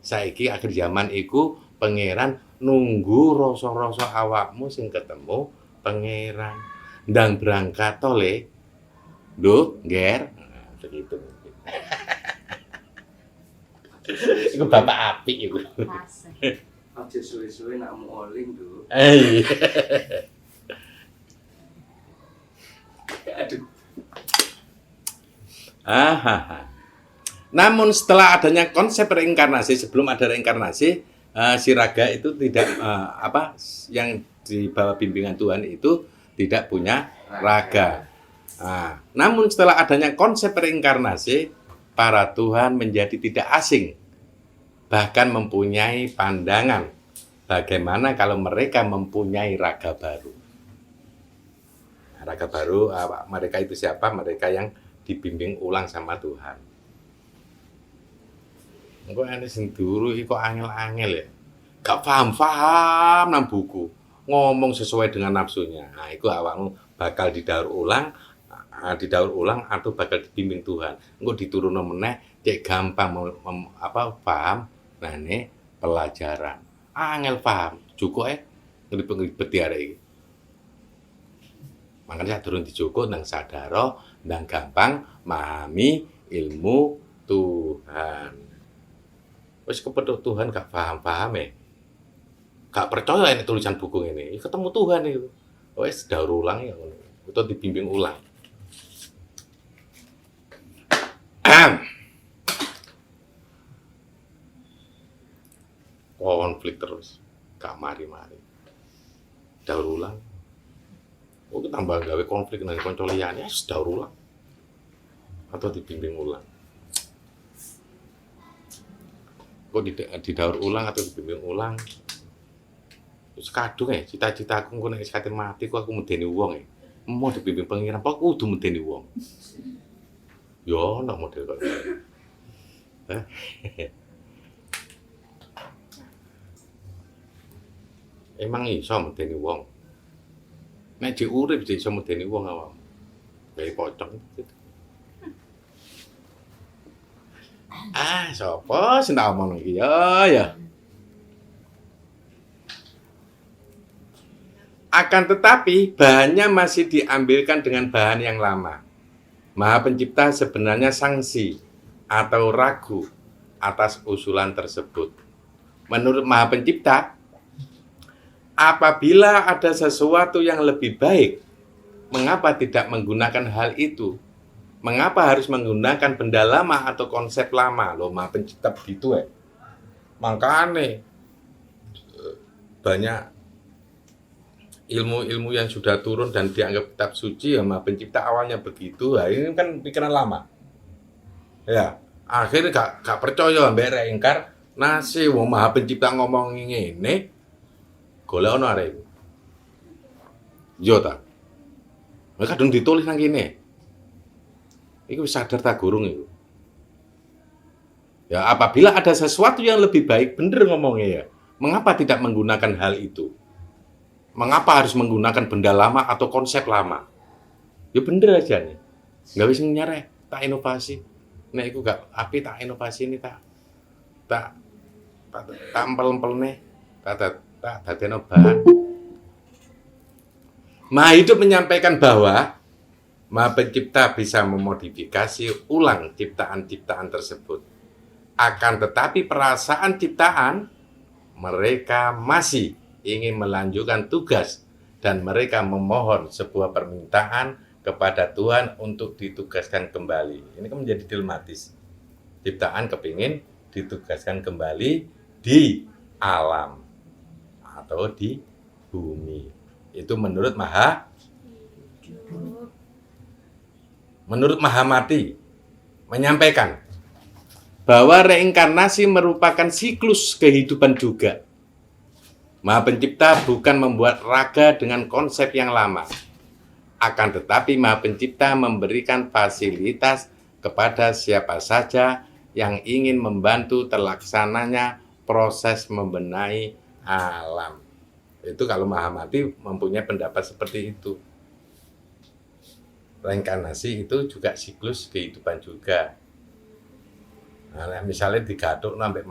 Saiki akhir zaman iku pangeran nunggu rasa-rasa awakmu sing ketemu pangeran. Ndang berangkat to le. Duh, nger. Nah, begitu mungkin. Iku bapak apik iku. Asik. Aja suwe-suwe nak mau oling tuh. Aduh. Namun setelah adanya konsep reinkarnasi, sebelum ada reinkarnasi, si raga itu tidak yang di bawah bimbingan Tuhan itu tidak punya raga. Namun setelah adanya konsep reinkarnasi, para Tuhan menjadi tidak asing, bahkan mempunyai pandangan bagaimana kalau mereka mempunyai raga baru. Raga baru, mereka itu siapa? Mereka yang dibimbing ulang sama Tuhan. Engko ane sing duru iki kok angel-angel ya. Gak paham nang buku. Ngomong sesuai dengan nafsunya. Nah, iku awakmu bakal didaur ulang atau bakal dibimbing Tuhan. Engko diturunno meneh cek gampang paham. Nah, ini pelajaran. Angel paham, cukup ngribet diarek iki. Makanya turun dicukup nang sadaro, nang gampang memahami ilmu Tuhan. Wis kepethuk Tuhan gak paham-paham gak percaya ini tulisan buku ini. Ketemu Tuhan itu. Wis daur ulang ya ngono. Utawa dibimbing ulang. Konflik terus, gak mari-mari. Daur ulang. Kita tambah gawe konflik dengan kanca liyane, daur ulang. Atau dibimbing ulang. Kok didaur ulang atau dibimbing ulang? Terus kadung cita-citaku engko nek kate mati kok aku medeni wong Mau dibimbing pengiran kok kudu medeni wong. Yo ana model kok. Emang iso medeni wong. Nek diurip iso medeni wong awakmu. Kayak pocong. Sapa sing tak omong iki ya. Akan tetapi bahannya masih diambilkan dengan bahan yang lama. Maha Pencipta sebenarnya sangsi atau ragu atas usulan tersebut. Menurut Maha Pencipta, apabila ada sesuatu yang lebih baik, mengapa tidak menggunakan hal itu? Mengapa harus menggunakan benda lama atau konsep lama? Loh, Maha Pencipta begitu Makanya banyak ilmu-ilmu yang sudah turun dan dianggap kitab suci ya Maha Pencipta awalnya begitu. Nah, ini kan pikiran lama. Ya, akhirnya gak percaya mbek reinkarnasi wong Maha Pencipta ngomong ngene. Golek ono arek. Yo ta. Nek kadung ditulis nang kene. Iku sadar tak gurung itu. Ya, apabila ada sesuatu yang lebih baik, bener ngomongnya ya. Mengapa tidak menggunakan hal itu? Mengapa harus menggunakan benda lama atau konsep lama? Ya bener aja nih. Nggak bisa nyarek, tak inovasi. Nek iku gak api tak inovasi ini tak empel-empel nih. Tak dadekno bahan. Maha Hidup menyampaikan bahwa Maha Pencipta bisa memodifikasi ulang ciptaan-ciptaan tersebut. Akan tetapi perasaan ciptaan mereka masih ingin melanjutkan tugas dan mereka memohon sebuah permintaan kepada Tuhan untuk ditugaskan kembali. Ini kan menjadi dilematis. Ciptaan kepingin ditugaskan kembali di alam atau di bumi. Itu menurut Mahamati menyampaikan bahwa reinkarnasi merupakan siklus kehidupan juga. Maha Pencipta bukan membuat raga dengan konsep yang lama. Akan tetapi Maha Pencipta memberikan fasilitas kepada siapa saja yang ingin membantu terlaksananya proses membenahi alam. Itu kalau Mahamati mempunyai pendapat seperti itu. Reinkarnasi itu juga siklus kehidupan juga. Nah, misalnya digathuk sampai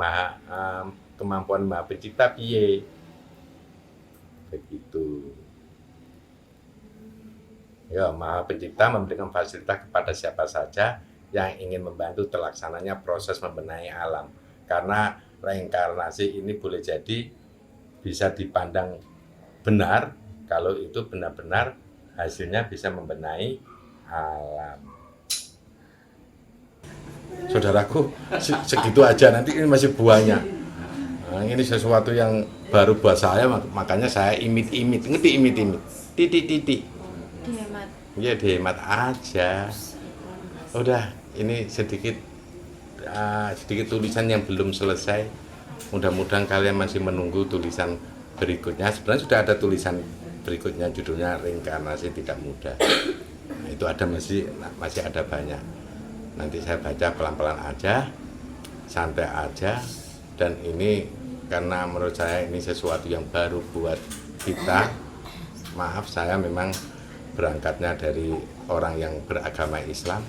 kemampuan Maha Pencipta piye? Begitu. Ya, Maha Pencipta memberikan fasilitas kepada siapa saja yang ingin membantu terlaksananya proses membenahi alam. Karena reinkarnasi ini boleh jadi bisa dipandang benar kalau itu benar-benar hasilnya bisa membenahi alam. Saudaraku, segitu aja, nanti ini masih buahnya. Nah, ini sesuatu yang baru buat saya, makanya saya imit-imit. Ngerti imit-imit? Titik-titik. Dihemat. Ya dihemat aja. Udah, ini sedikit tulisan yang belum selesai. Mudah-mudahan kalian masih menunggu tulisan berikutnya. Sebenarnya sudah ada tulisan berikutnya, judulnya Reinkarnasi Tidak Mudah. Nah, itu ada masih ada banyak. Nanti saya baca pelan-pelan aja, santai aja. Dan ini karena menurut saya ini sesuatu yang baru buat kita. Maaf, saya memang berangkatnya dari orang yang beragama Islam,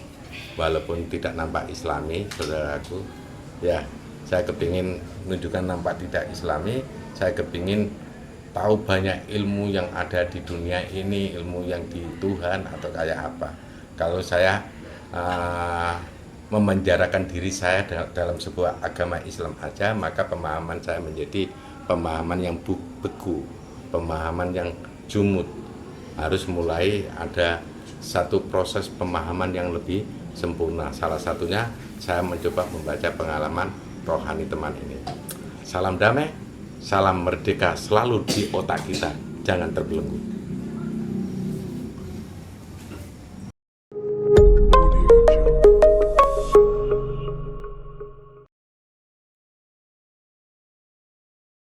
walaupun tidak nampak Islami, saudaraku. Ya, saya kepingin menunjukkan nampak tidak Islami. Saya kepingin tahu banyak ilmu yang ada di dunia ini, ilmu yang di Tuhan atau kayak apa. Kalau saya memenjarakan diri saya dalam sebuah agama Islam aja, maka pemahaman saya menjadi pemahaman yang beku, pemahaman yang jumud. Harus mulai ada satu proses pemahaman yang lebih sempurna. Salah satunya saya mencoba membaca pengalaman rohani teman ini. Salam damai, salam merdeka selalu di otak kita, jangan terbelenggu.